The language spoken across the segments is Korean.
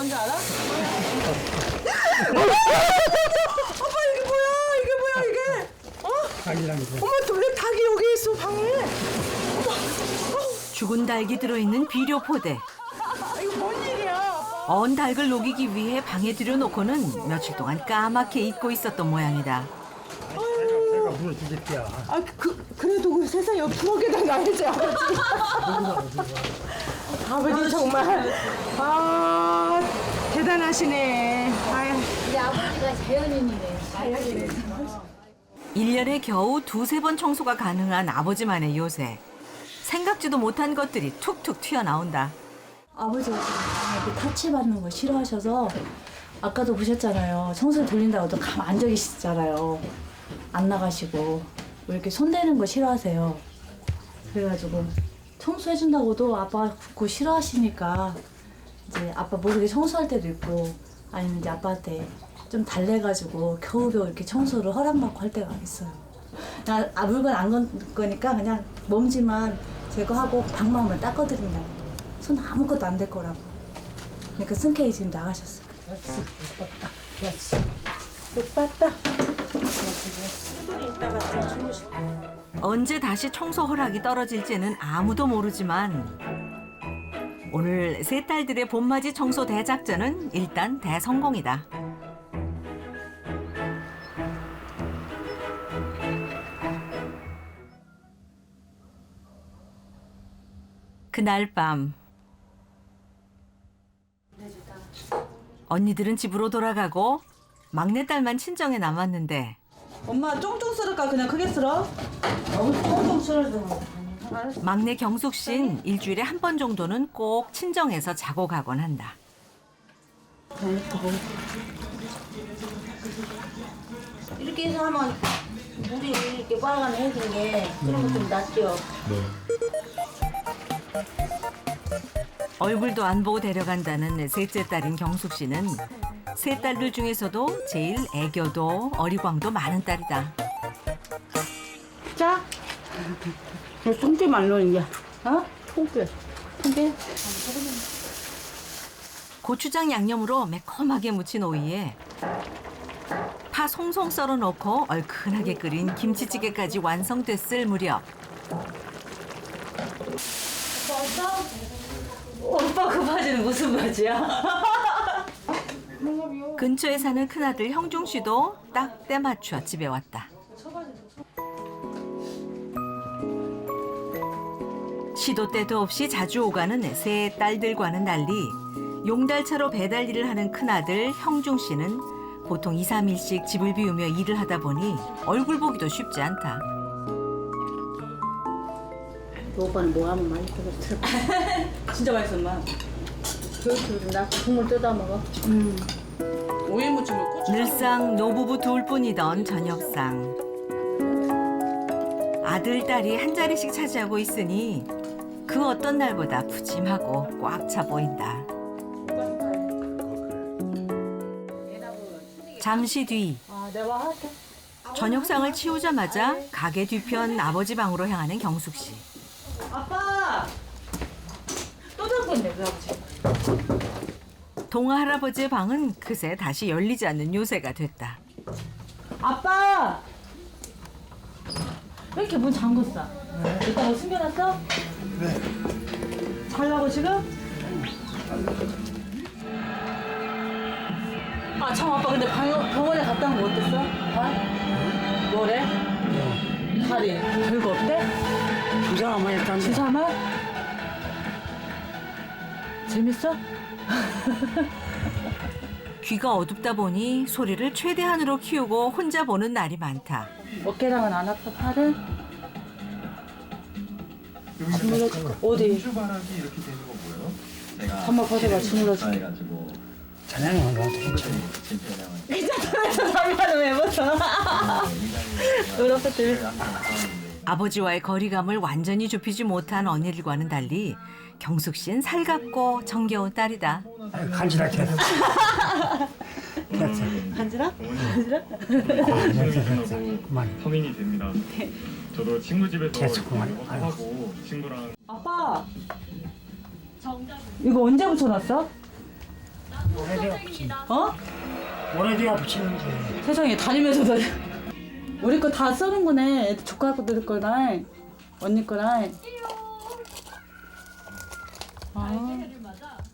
뭔지 알아? 아빠 이게 뭐야? 이게 뭐야 이게? 어? 닭이란 거. 어머 왜 닭이 여기 있어 방에? 죽은 닭이 들어있는 비료포대. 이거 뭔 일이야? 언 닭을 녹이기 위해 방에 들여놓고는 며칠 동안 까맣게 잊고 있었던 모양이다. 내가 물을 주겠지야. 아 그래도 그 세상에 부엌에다 놔야지 아버지. 아버지 정말 대단하시네. 아유. 우리 아버지가 자연인이네. 1년에 겨우 두세 번 청소가 가능한 아버지만의 요새. 생각지도 못한 것들이 툭툭 튀어나온다. 아버지가 이렇게 타치받는 거 싫어하셔서 아까도 보셨잖아요. 청소 돌린다고 또 가만 앉아 계시잖아요. 안 나가시고 왜 이렇게 손대는 거 싫어하세요. 그래가지고 청소해준다고도 아빠가 그거 싫어하시니까 이제 아빠 모르게 청소할 때도 있고 아니면 이제 아빠한테 좀 달래가지고 겨우겨우 이렇게 청소를 허락받고 할 때가 있어요. 물건 안 건 거니까 그냥 먼지만 제거하고 방망만 닦아드린다고. 손 아무것도 안 될 거라고. 그러니까 승케이 지금 나가셨어요. 언제 다시 청소 허락이 떨어질지는 아무도 모르지만 오늘 세 딸들의 봄맞이 청소 대작전은 일단 대성공이다. 그날 밤 언니들은 집으로 돌아가고 막내딸만 친정에 남았는데 엄마 쫑쫑 썰을까 그냥 크게 썰어? 너무 똥똥 쓸어서. 막내 경숙 씨는 일주일에 한 번 정도는 꼭 친정에서 자고 가곤 한다. 이렇게 해서 하면 물이 이렇게 빨간해진 게 그런 거 좀 낫죠. 얼굴도 안 보고 데려간다는 셋째 딸인 경숙 씨는 세 딸들 중에서도 제일 애교도 어리광도 많은 딸이다. 자, 통깨 말로 이제, 어? 통깨. 고추장 양념으로 매콤하게 무친 오이에 파 송송 썰어 넣고 얼큰하게 끓인 김치찌개까지 완성됐을 무렵 오빠 그 바지는 무슨 바지야? 근처에 사는 큰아들 형중 씨도 딱 때 맞춰 집에 왔다. 시도 때도 없이 자주 오가는 세 딸들과는 달리 용달차로 배달 일을 하는 큰아들 형중 씨는 보통 2, 3일씩 집을 비우며 일을 하다 보니 얼굴 보기도 쉽지 않다. 오빠는 뭐 하면 많이 먹었어. 진짜 맛있어 엄마. 그렇게 나 국물 뜯어 먹어. 오이 무침을 고추. 늘상 노부부 둘뿐이던 저녁상. 아들, 딸이 한 자리씩 차지하고 있으니 그 어떤 날보다 푸짐하고 꽉 차 보인다. 잠시 뒤 내가 할게. 저녁상을 치우자마자 가게 뒤편 아버지 방으로 향하는 경숙 씨. 아빠. 또 잡고 있네 그 아버지. 동아 할아버지의 방은 그새 다시 열리지 않는 요새가 됐다. 아빠! 왜 이렇게 문 잠궜어? 이따 뭐 숨겨놨어? 그래. 잘라고 지금? 아 참 아빠 근데 병원에 갔다 온 거 어땠어? 뭐래? 다리 별거 없대? 부자만 일단 주사만? 재밌어? 귀가 어둡다 보니 소리를 최대한으로 키우고 혼자 보는 날이 많다. 어깨랑은 안 아파 팔은? 어디? 주바람이 이렇게 되는 거 뭐예요? 제가 한번 벗어봐, 주물러줄게. 해가지고 찬양한 거 같아. 잠깐만 왜 벗어? 그렇게 아버지와의 거리감을 완전히 좁히지 못한 언니들과는 달리 경숙 씨는 살갑고 정겨운 딸이다. 간지럽게 해서. 됐어. 간지럽? 그만. 성인이 됩니다. 저도 친구 집에서 계속 그만. 아유. 하고 친구랑 아빠 이거 언제 붙여놨어? 오래돼야 붙이는. 어? 오래돼야 붙이는지. 세상에 다니면서도 우리 거 다 써는 거네. 애들 조카 거들 거랑 언니 거랑.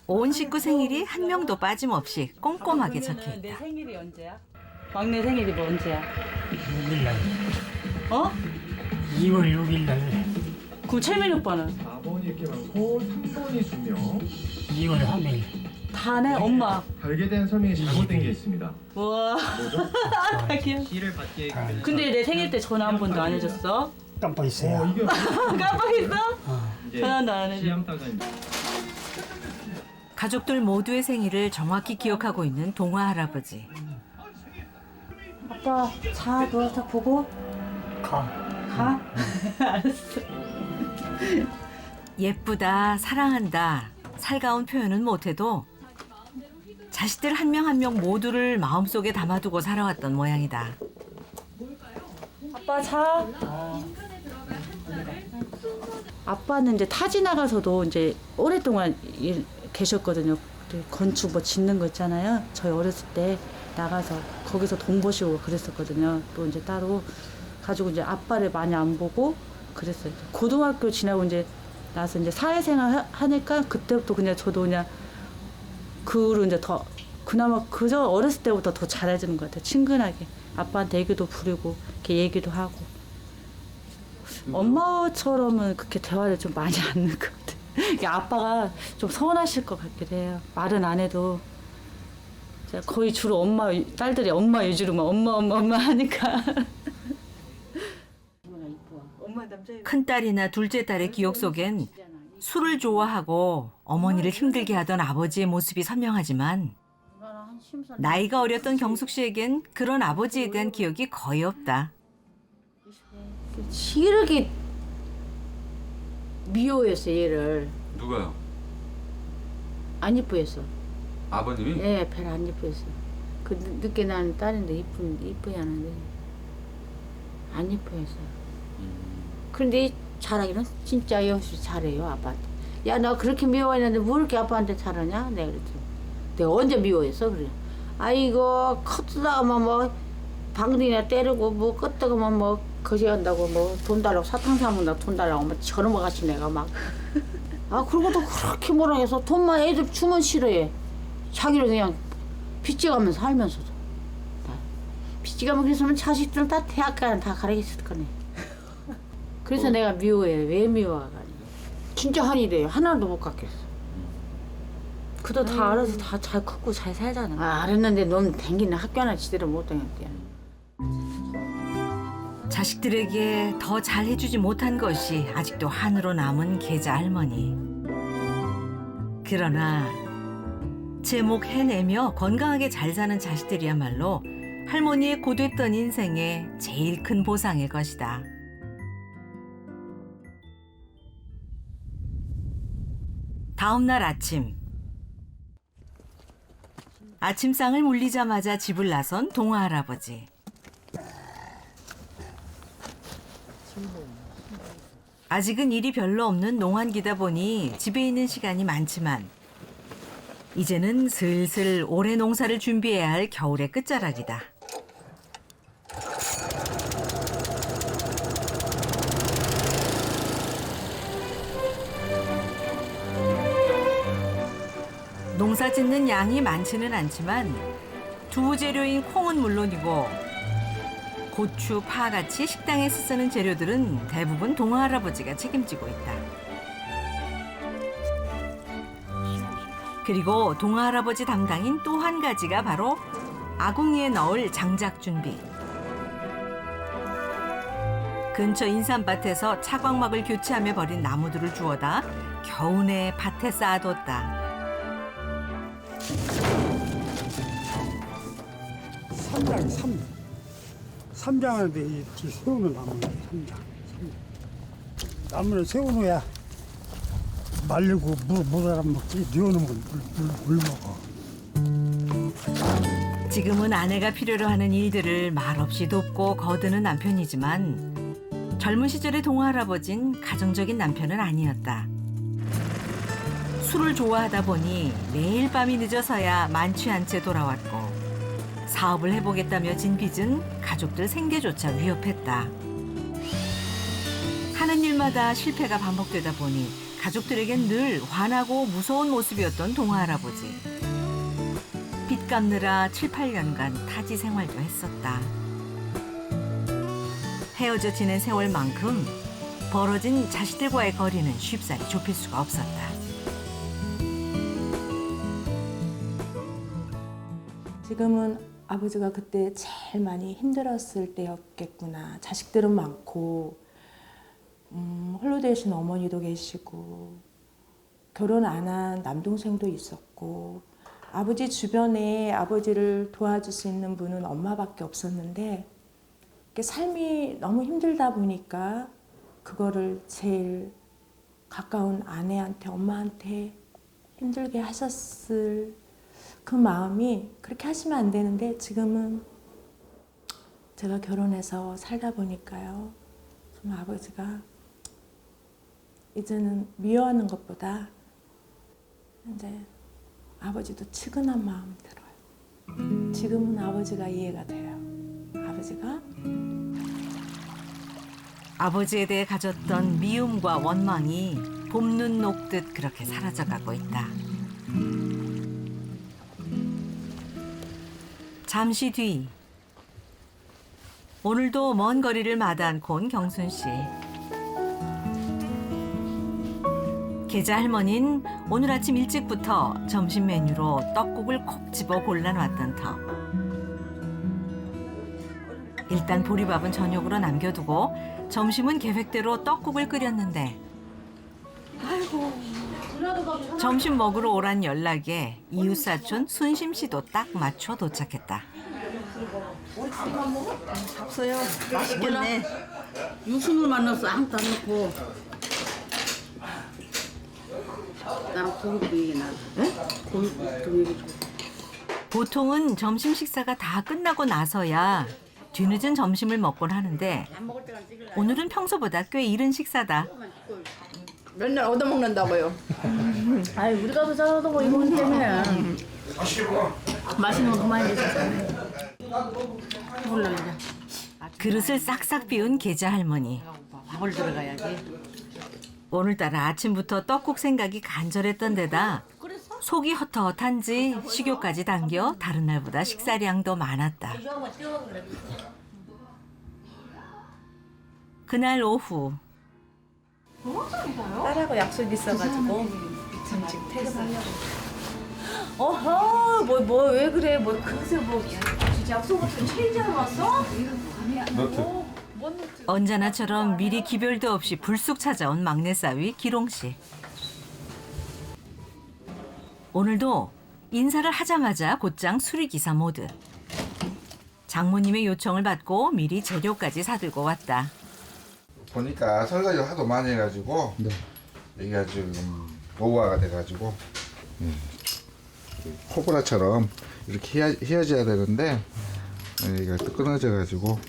온 식구 생일이 한 명도 빠짐없이 꼼꼼하게 그러면은 적혀 내 있다. 생일이 언제야? 막내 생일이 뭐 언제야? 6일날. 어? 2월 6일날. 그럼 채민 오빠는? 4번이 이렇게 많고 3번이 2명. 2월 3일. 다네 엄마. 별게 대한 설명이 잘못된 게 있습니다. 와. 뭐죠? 귀여워. 시를 받기에 근데 내 생일 때 전화 한 번도 안 해줬어? 깜빡 있어요. 이게 깜빡했어? 이제 전화도 안 해줘. 시암따가 가족들 모두의 생일을 정확히 기억하고 있는 동화 할아버지. 아빠 자 누워서 보고 가. 가. 알았어. 예쁘다, 사랑한다, 살가운 표현은 못해도 자식들 한 명 한 명 모두를 마음속에 담아두고 살아왔던 모양이다. 아빠 자. 아빠는 이제 타지 나가서도 이제 오랫동안 계셨거든요. 건축 뭐 짓는 거 있잖아요. 저희 어렸을 때 나가서 거기서 돈 버시고 그랬었거든요. 또 이제 따로 가지고 이제 아빠를 많이 안 보고 그랬어요. 고등학교 지나고 이제 나서 이제 사회생활 하니까 그때부터 그냥 저도 그냥 그 후로 이제 더 그나마 그저 어렸을 때부터 더 잘해주는 것 같아요. 친근하게 아빠한테 얘기도 부리고 이렇게 얘기도 하고 엄마처럼은 그렇게 대화를 좀 많이 안 하는 것 같아요. 이게 아빠가 좀 서운하실 것 같기도 해요. 말은 안 해도 제가 거의 주로 엄마 딸들이 엄마 위주로만 엄마 하니까. 큰딸이나 둘째 딸의 기억 속엔 술을 좋아하고 어머니를 힘들게 하던 아버지의 모습이 선명하지만 나이가 어렸던 경숙 씨에겐 그런 아버지에 대한 기억이 거의 없다. 이렇게 미워했어 얘를. 누가요? 안 이뻐했어. 아버님이? 예, 별 안 이뻐했어. 그 늦게 나는 딸인데 이뻐야 하는데 안 이뻐했어. 그런데 잘하기는 진짜 역시 잘해요 아빠한테. 야 나 그렇게 미워했는데 뭐 이렇게 아빠한테 잘하냐? 내가 그랬지. 내가 언제 미워했어 그래. 아이고 컸다가만 뭐 방둥이나 때리고 뭐 껐다가만 뭐 거시한다고 뭐 돈 달라고 사탕 사먹는다 돈 달라고 막 저놈아가씨 내가 막. 아 그러고도 그렇게 뭐라 해서 돈만 애들 주면 싫어해. 자기를 그냥 빚져가면서 살면서도. 빚져가면 그랬으면 자식들은 다 대학 가면 다 가르쳤을 거네. 그래서 내가 미워해. 왜 미워하가니? 진짜 한이래요. 하나도 못 갖겠어. 그도 다 알아서 다 잘 컸고 잘 살잖아. 아, 알았는데 넌 댕기는 학교 하나 제대로 못 다녔대. 자식들에게 더 잘해주지 못한 것이 아직도 한으로 남은 계자 할머니. 그러나 제목 해내며 건강하게 잘 사는 자식들이야말로 할머니의 고됐던 인생의 제일 큰 보상일 것이다. 다음 날 아침상을 물리자마자 집을 나선 동화 할아버지. 아직은 일이 별로 없는 농한기다 보니 집에 있는 시간이 많지만 이제는 슬슬 올해 농사를 준비해야 할 겨울의 끝자락이다. 농사 짓는 양이 많지는 않지만 두부 재료인 콩은 물론이고 고추, 파같이 식당에서 쓰는 재료들은 대부분 동화 할아버지가 책임지고 있다. 그리고 동화 할아버지 담당인 또 한 가지가 바로 아궁이에 넣을 장작 준비. 근처 인삼밭에서 차광막을 교체하며 버린 나무들을 주워다 겨우내 밭에 쌓아뒀다. 삼장을 이렇게 세우는 나무예요. 삼장. 나무를 세워놓아야 말리고 물 안 먹지. 넣어놓으면 물 먹어. 지금은 아내가 필요로 하는 일들을 말없이 돕고 거드는 남편이지만 젊은 시절의 동화 할아버진 가정적인 남편은 아니었다. 술을 좋아하다 보니 매일 밤이 늦어서야 만취한 채 돌아왔고 사업을 해보겠다며 진 빚은 가족들 생계조차 위협했다. 하는 일마다 실패가 반복되다 보니 가족들에겐 늘 화나고 무서운 모습이었던 동화 할아버지. 빚 갚느라 7, 8년간 타지 생활도 했었다. 헤어져 지낸 세월만큼 벌어진 자식들과의 거리는 쉽사리 좁힐 수가 없었다. 지금은 아버지가 그때 제일 많이 힘들었을 때였겠구나. 자식들은 많고 홀로 되신 어머니도 계시고 결혼 안 한 남동생도 있었고 아버지 주변에 아버지를 도와줄 수 있는 분은 엄마밖에 없었는데 삶이 너무 힘들다 보니까 그거를 제일 가까운 아내한테 엄마한테 힘들게 하셨을 그 마음이 그렇게 하시면 안 되는데 지금은 제가 결혼해서 살다 보니까요. 좀 아버지가 이제는 미워하는 것보다 이제 아버지도 측은한 마음이 들어요. 지금은 아버지가 이해가 돼요. 아버지에 대해 가졌던 미움과 원망이 봄눈 녹듯 그렇게 사라져가고 있다. 잠시 뒤 오늘도 먼 거리를 마다 않고 온 경순 씨. 계자 할머니는 오늘 아침 일찍부터 점심 메뉴로 떡국을 콕 집어 골라놨던 터. 일단 보리밥은 저녁으로 남겨두고 점심은 계획대로 떡국을 끓였는데 점심 먹으러 오란 연락에 이웃사촌 순심 씨도 딱 맞춰 도착했다. 없어요. 맛있겠네. 육수물 만나서 아무것도 안 넣고. 난 고기국이 나. 고기국이 좋아. 보통은 점심 식사가 다 끝나고 나서야 뒤늦은 점심을 먹곤 하는데 오늘은 평소보다 꽤 이른 식사다. 맨날 얻어먹는다고요. 아이 우리가 더 잘하다 고 이거 때문에 맛있는 거 많이 드셨잖아요. 몰라 이제. 그릇을 싹싹 비운 계자 할머니. 밥을 들어가야지. 오늘따라 아침부터 떡국 생각이 간절했던 데다 속이 헛헛한지 식욕까지 당겨 다른 날보다 식사량도 많았다. 그날 오후 딸하고 약속 있어가지고 지금 퇴근하려고. 어허, 뭐 왜 그래? 뭐 그새 뭐 약속 없이 체인지하러 왔어? 언제나처럼 미리 기별도 없이 불쑥 찾아온 막내 사위 기롱 씨. 오늘도 인사를 하자마자 곧장 수리기사 모드. 장모님의 요청을 받고 미리 재료까지 사들고 왔다. 보니까 설거지를 하도 많이 해가지고 여기가 지금 노후화가 돼가지고 코브라처럼 이렇게 휘어져야 되는데 여기가 또 끊어져가지고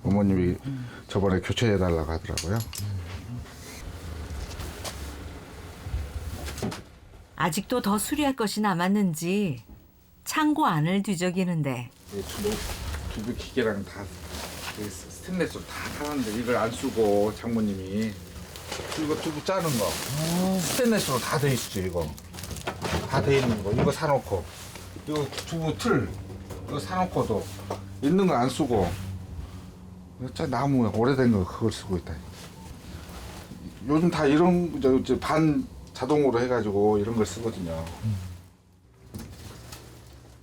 어머님이 저번에 교체해달라고 하더라고요. 아직도 더 수리할 것이 남았는지 창고 안을 뒤적이는데 두부 기계랑 다 스테인레스로 다 타는데 이걸 안 쓰고 장모님이 이거 두부 짜는 거 스테인레스로 다 돼 있지. 이거 다 돼 있는 거 이거 사놓고 이거 두부 틀 이거 사놓고도 있는 거 안 쓰고 짜 나무 오래된 거 그걸 쓰고 있다. 요즘 다 이런 반 자동으로 해가지고 이런 걸 쓰거든요.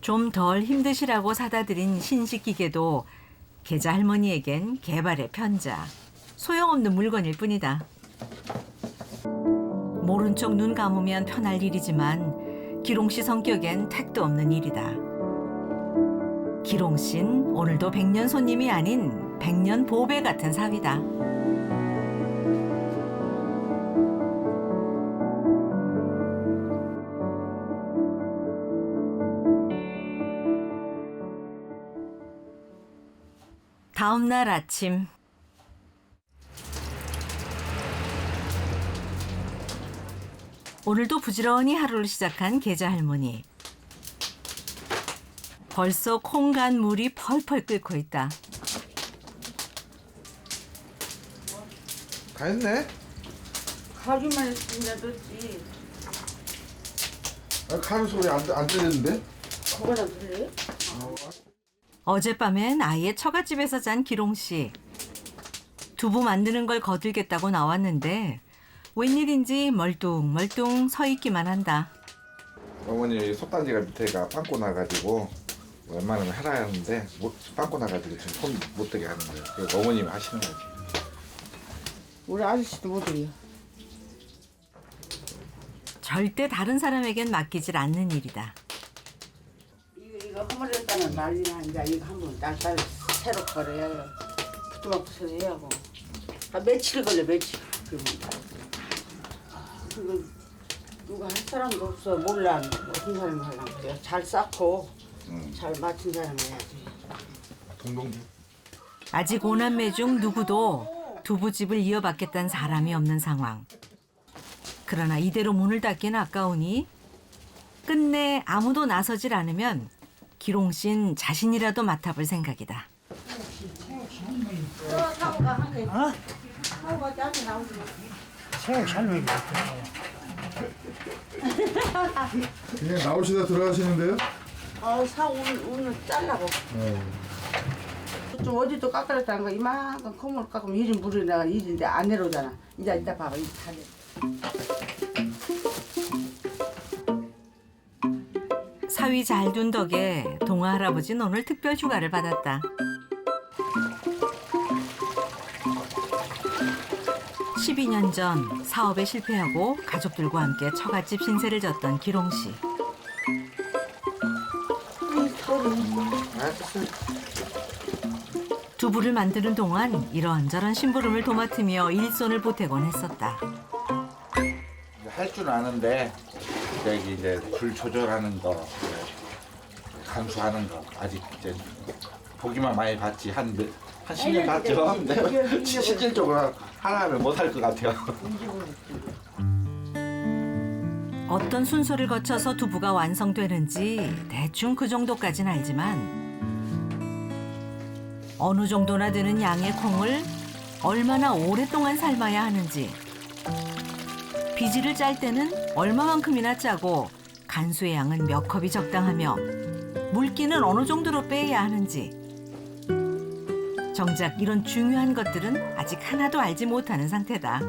좀 덜 힘드시라고 사다 드린 신식 기계도 계자 할머니에겐 개발의 편자, 소용없는 물건일 뿐이다. 모른 척 눈 감으면 편할 일이지만 기롱 씨 성격엔 택도 없는 일이다. 기롱 씨는 오늘도 백년 손님이 아닌 백년 보배 같은 사위다. 다음 날 아침 오늘도 부지런히 하루를 시작한 계자 할머니. 벌써 콩 간 물이 펄펄 끓고 있다. 다 했네? 가기만 했으면 됐지. 가는 소리 안 들리는데? 그거나 그래? 어젯밤엔 아예 처갓집에서 잔 기롱 씨. 두부 만드는 걸 거들겠다고 나왔는데 웬일인지 멀뚱멀뚱 서 있기만 한다. 어머니 솥단지가 밑에가 빵꾸 나가지고 웬만하면 해라 하는데 빵꾸 나가지고 지금 손 못 대게 하는 거예요. 그래서 어머님이 하시는 거지. 우리 아저씨도 못 해요. 절대 다른 사람에겐 맡기질 않는 일이다. 이거 허물렸다는 난리나. 이제 이거 한번 날짜 새로 걸어야 부뚜막부터 해야 하고. 며칠 걸려, 며칠. 그거 누가 할 사람도 없어. 몰라. 어떤 사람이 하려고 그래. 잘 쌓고 잘 맞춘 사람이 해야지. 동동주. 아직 5남매 중 누구도 두부집을 이어받겠다는 사람이 없는 상황. 그러나 이대로 문을 닫기는 아까우니 끝내 아무도 나서질 않으면 기롱 씨는 자신이라도 맡아볼 생각이다. 새우 삶은 게 그냥 나오시다 들어가시는데요? 사고 오늘 잘라고. 좀 어디도 깎아놨다는 거 이만큼 콩을 깎으면 1인 물이 나가 1인데 안 내려오잖아. 이제 이따 봐봐. 이제 다 내려. 사위 잘 둔 덕에 동아 할아버지는 오늘 특별 휴가를 받았다. 12년 전 사업에 실패하고 가족들과 함께 처갓집 신세를 졌던 기롱 씨. 두부를 만드는 동안 이런저런 심부름을 도맡으며 일손을 보태곤 했었다. 할 줄 아는데 여기 이제 불 조절하는 거, 간수하는 거 아직 이제 보기만 많이 봤지 한 10년 봤죠. 근데 실질적으로 하나를 못 할 것 같아요. 어떤 순서를 거쳐서 두부가 완성되는지 대충 그 정도까지는 알지만 어느 정도나 되는 양의 콩을 얼마나 오랫동안 삶아야 하는지, 비지를 짤 때는 얼마만큼이나 짜고 간수의 양은 몇 컵이 적당하며 물기는 어느 정도로 빼야 하는지, 정작 이런 중요한 것들은 아직 하나도 알지 못하는 상태다.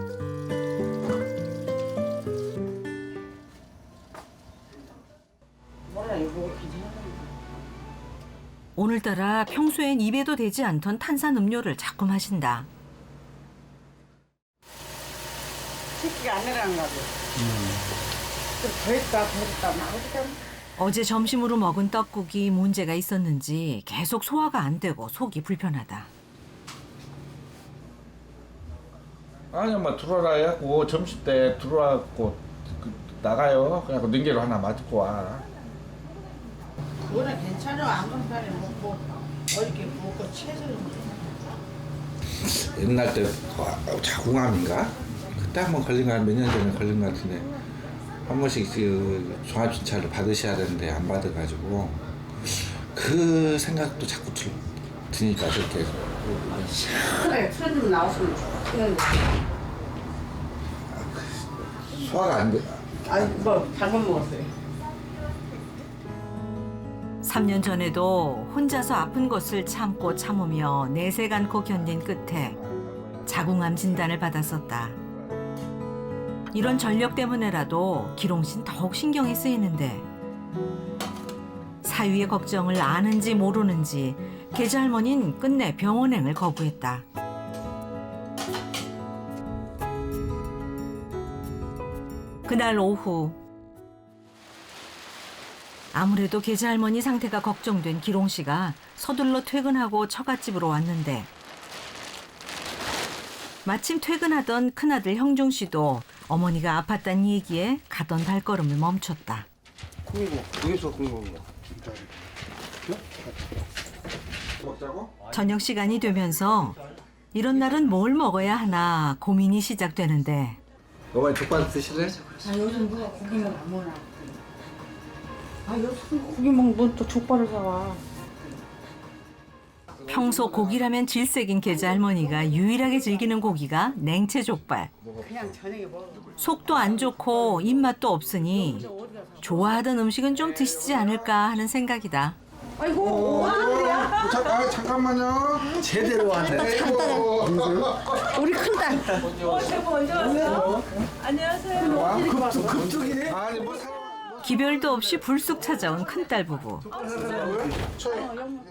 오늘따라 평소엔 입에도 대지 않던 탄산음료를 자꾸 마신다. 새끼가 안 내려가는 거지. 됐다 나오니까. 어제 점심으로 먹은 떡국이 문제가 있었는지 계속 소화가 안 되고 속이 불편하다. 아니 엄마 들어와라 해갖고 점심 때 들어와갖고 나가요. 그래갖고 능계로 하나 맞고 와. 그거는 괜찮아. 안 그런 사람이 먹고 어렵게 먹고 채소는. 옛날 때 자궁암인가? 그때 한번 걸린 거 몇 년 전에 걸린 거 같은데 한 번씩 그 종합진찰을 받으셔야 되는데 안 받아가지고 그 생각도 자꾸 드니까 그렇게. 그래, 술좀 나왔으면 좋겠는데. 소화가 안 돼. 아니 뭐 잘못 먹었어요. 3년 전에도 혼자서 아픈 것을 참고 참으며 내색 않고 견딘 끝에 자궁암 진단을 받았었다. 이런 전력 때문에라도 기롱 씨는 더욱 신경이 쓰이는데 사위의 걱정을 아는지 모르는지 계자 할머니는 끝내 병원행을 거부했다. 그날 오후 아무래도 계자 할머니 상태가 걱정된 기롱 씨가 서둘러 퇴근하고 처갓집으로 왔는데 마침 퇴근하던 큰아들 형중 씨도 어머니가 아팠다는 얘기에 가던 발걸음을 멈췄다. 저녁 시간이 되면서 이런 날은 뭘 먹어야 하나 고민이 시작되는데 어머니 족발 드실래? 아 요즘 누가 고기만 안 먹나? 아 요즘 고기 먹으면 또 족발을 사와. 평소 고기라면 질색인 계자 할머니가 유일하게 즐기는 고기가 냉채 족발. 그냥 저녁에 먹어. 속도 안 좋고 입맛도 없으니 좋아하던 음식은 좀 드시지 않을까 하는 생각이다. 아이고 잠깐만요. 제대로 왔네. 우리 큰딸. 급tuk이네. 아니 뭐 기별도 없이 불쑥 찾아온 큰딸 부부.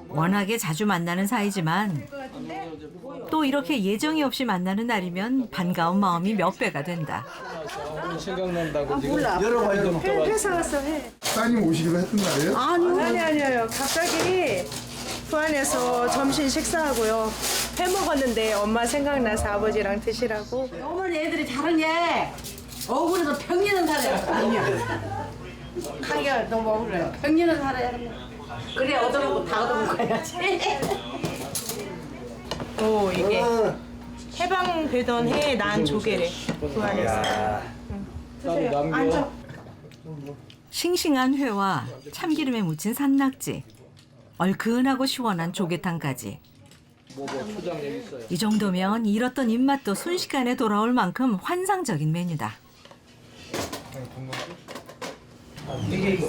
워낙에 자주 만나는 사이지만 또 이렇게 예정이 없이 만나는 날이면 반가운 마음이 몇 배가 된다. 생각난다고 지금 여러 번 회사 왔어 회. 따님 오시기로 했던 날이에요? 아니요. 갑자기 부안에서 점심 식사하고요. 회 먹었는데 엄마 생각나서 아버지랑 드시라고. 어머니 애들이 잘하네. 억울해서 병리는 살아요. 아니야. 가게가 너무 억울해요. 병리는 살아야 돼. 그래 얻어먹고 다 얻어먹어야지. 오 이게 해방되던 해에 난 조개래 부안에서. 남겨. 싱싱한 회와 참기름에 묻힌 산낙지, 얼큰하고 시원한 조개탕까지. 이 정도면 잃었던 입맛도 순식간에 돌아올 만큼 환상적인 메뉴다. 이게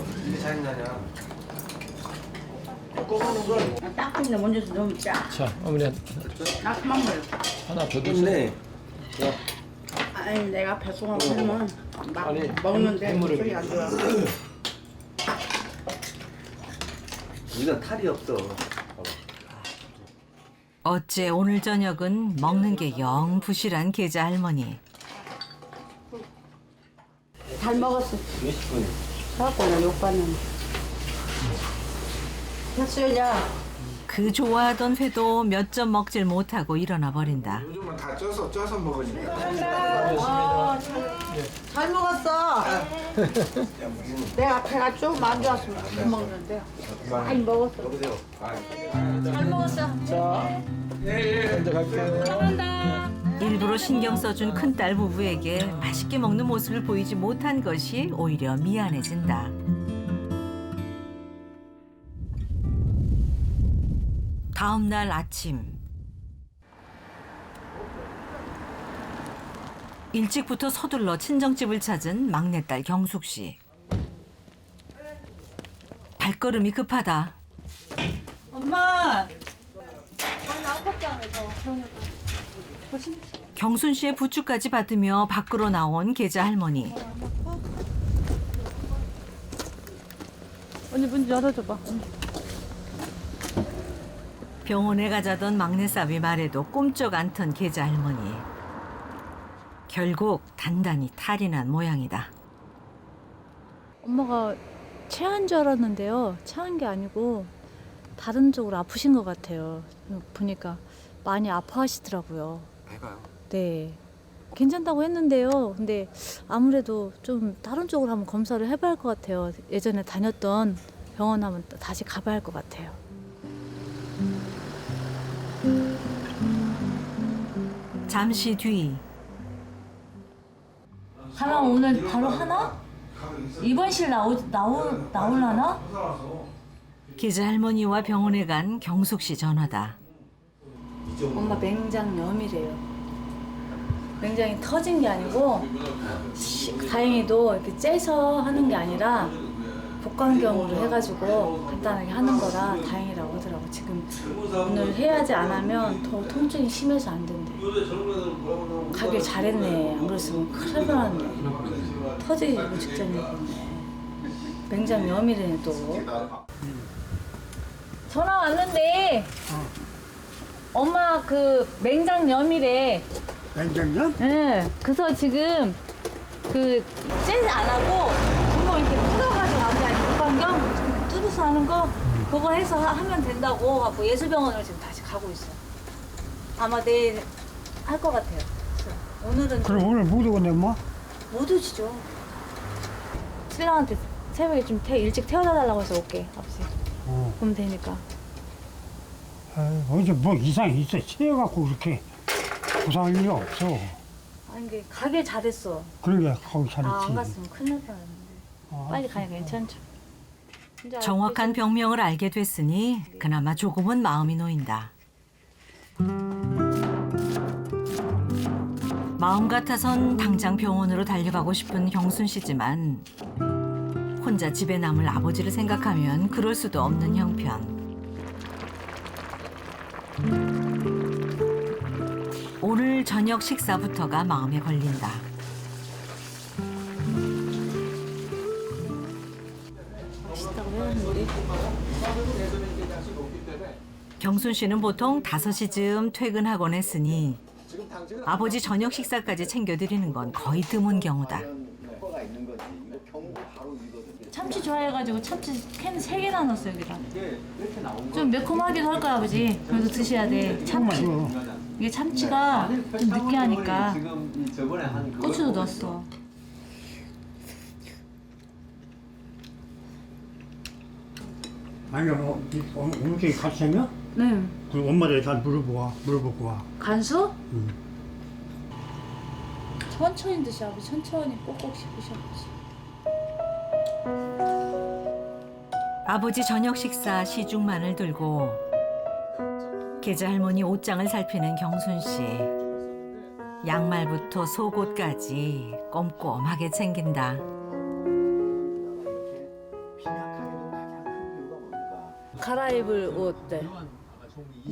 짜증나냐? 딱딱인데 먼저 너무 짜. 자, 어머니 나 그만 먹어. 하나 더 드세요. 아니 내가 배송하고 하면 막 먹는데 소리 안 좋아. 우리가 탈이 없어. 어째 오늘 저녁은 먹는 게 영 부실한 계자 할머니. 잘 먹었어. 몇십 분? 사갖고 나 욕받는. 됐어요. 그 좋아하던 회도 몇 점 먹질 못하고 일어나 버린다. 요즘은 다 쪄서 먹으니까. 잘 먹었어. 내가 배가 조금 안 좋았으면 못 먹는데 많이 먹었어. 잘 먹었어. 먼저 갈게요. 일부러 신경 써준 큰딸 부부에게 맛있게 먹는 모습을 보이지 못한 것이 오히려 미안해진다. 다음 날 아침. 일찍부터 서둘러 친정집을 찾은 막내딸 경숙 씨. 발걸음이 급하다. 엄마. 경순 씨의 부축까지 받으며 밖으로 나온 계자 할머니. 언니 문 열어줘봐. 병원에 가자던 막내싸비 말에도 꼼짝 않던 계자 할머니. 결국 단단히 탈이 난 모양이다. 엄마가 체한 줄 알았는데요. 체한 게 아니고 다른 쪽으로 아프신 것 같아요. 보니까 많이 아파하시더라고요. 배가요? 네. 괜찮다고 했는데요. 근데 아무래도 좀 다른 쪽으로 한번 검사를 해봐야 할 것 같아요. 예전에 다녔던 병원 한번 다시 가봐야 할 것 같아요. 잠시 뒤 하나 오늘 바로 하나? 입원실 나올라나? 계자 할머니와 병원에 간 경숙 씨 전화다. 엄마 맹장염이래요. 맹장이 터진 게 아니고 다행히도 이렇게 째서 하는 게 아니라 복강경으로 해가지고 간단하게 하는 거라 다행이라고 하더라고. 지금 오늘 해야지 안 하면 더 통증이 심해서 안 된대. 가길 잘했네. 안 그랬으면 큰일 날 뻔했네. 터지기 직전이었네. 맹장염이래네 또. 전화 왔는데 엄마 그 맹장염이래. 냉장면? 네. 그래서 지금 그 째지 안 하고 구멍 이렇게 뚫어가지고 하는 게 아니고 복강경 뚫어서 하는 거 그거 해서 하면 된다고 하고 예술병원을 지금 다시 가고 있어. 아마 내일 할 것 같아요. 그래서 오늘은 그럼 오늘 못 오겠네, 뭐? 못 오시죠. 신랑한테 새벽에 좀 일찍 태워다 달라고 해서 올게 아버지. 그럼 되니까. 어제 뭐 이상이 있어. 치여갖고 그렇게 고생할 일이 없어. 아니 이게 가게 잘했어. 그러게 거기 안 잘했지. 갔으면 큰일 날 뻔했는데. 빨리 가야 괜찮죠. 이제 정확한 병명을 알게 됐으니 그나마 조금은 마음이 놓인다. 마음 같아선 당장 병원으로 달려가고 싶은 경순 씨지만 혼자 집에 남을 아버지를 생각하면 그럴 수도 없는 형편. 오늘 저녁 식사부터가 마음에 걸린다. 맛있다고 해놨는데. 경순 씨는 보통 5시쯤 퇴근하곤 했으니 아버지 저녁 식사까지 챙겨드리는 건 거의 드문 경우다. 참치 좋아해가지고 참치 캔 3개나 넣었어 여기다. 좀 매콤하기도 할 거야 아버지. 그래도 드셔야 돼. 참치. 이게 참치가 좀 느끼하니까 고추도 넣었어. 아니 어머니 같이 하냐? 네. 그 엄마한테 잘 물어보고 와. 간수? 응. 천천히 드셔 아버지. 천천히 꼭꼭 씹으셔 아버지. 아버지 저녁 식사 시중만을 들고 계자 할머니 옷장을 살피는 경순 씨. 양말부터 속옷까지 꼼꼼하게 챙긴다. 갈아입을 옷들.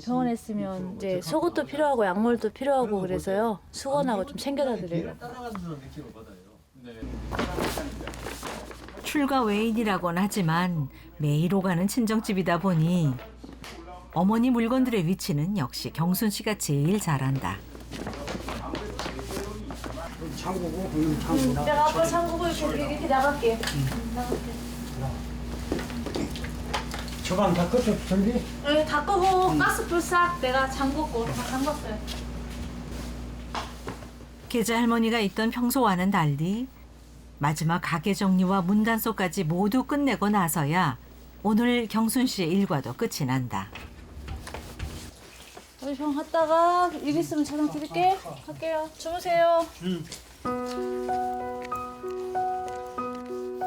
병원에 있으면 이제 속옷도 필요하고 양말도 필요하고 그래서요. 수건하고 좀 챙겨다 드려요. 출가 외인이라곤 하지만 매일 오가는 친정집이다 보니 어머니 물건들의 위치는 역시 경순 씨가 제일 잘한다. 장구고 그럼 장구 나. 내가 아빠 잠그고 이렇게 나갈게. 저방 다 껐어 전기? 네, 다 끄고 가스불 싹 내가 잠궜고 다 잠궜어요. 계자 할머니가 있던 평소와는 달리 마지막 가게 정리와 문단속까지 모두 끝내고 나서야 오늘 경순 씨의 일과도 끝이 난다. 우리 병 갔다가 일 있으면 전화 드릴게. 갈게요. 주무세요.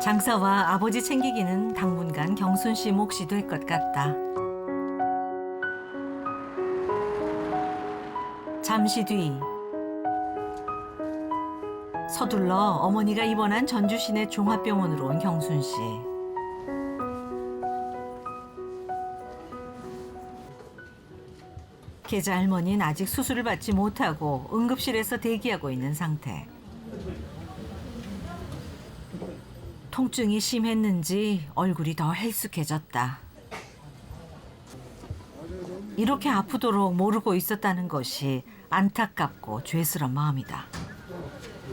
장사와 아버지 챙기기는 당분간 경순 씨 몫이 될 것 같다. 잠시 뒤 서둘러 어머니가 입원한 전주 시내 종합병원으로 온 경순 씨. 계자 할머니는 아직 수술을 받지 못하고 응급실에서 대기하고 있는 상태. 통증이 심했는지 얼굴이 더 헬쑥해졌다. 이렇게 아프도록 모르고 있었다는 것이 안타깝고 죄스러운 마음이다.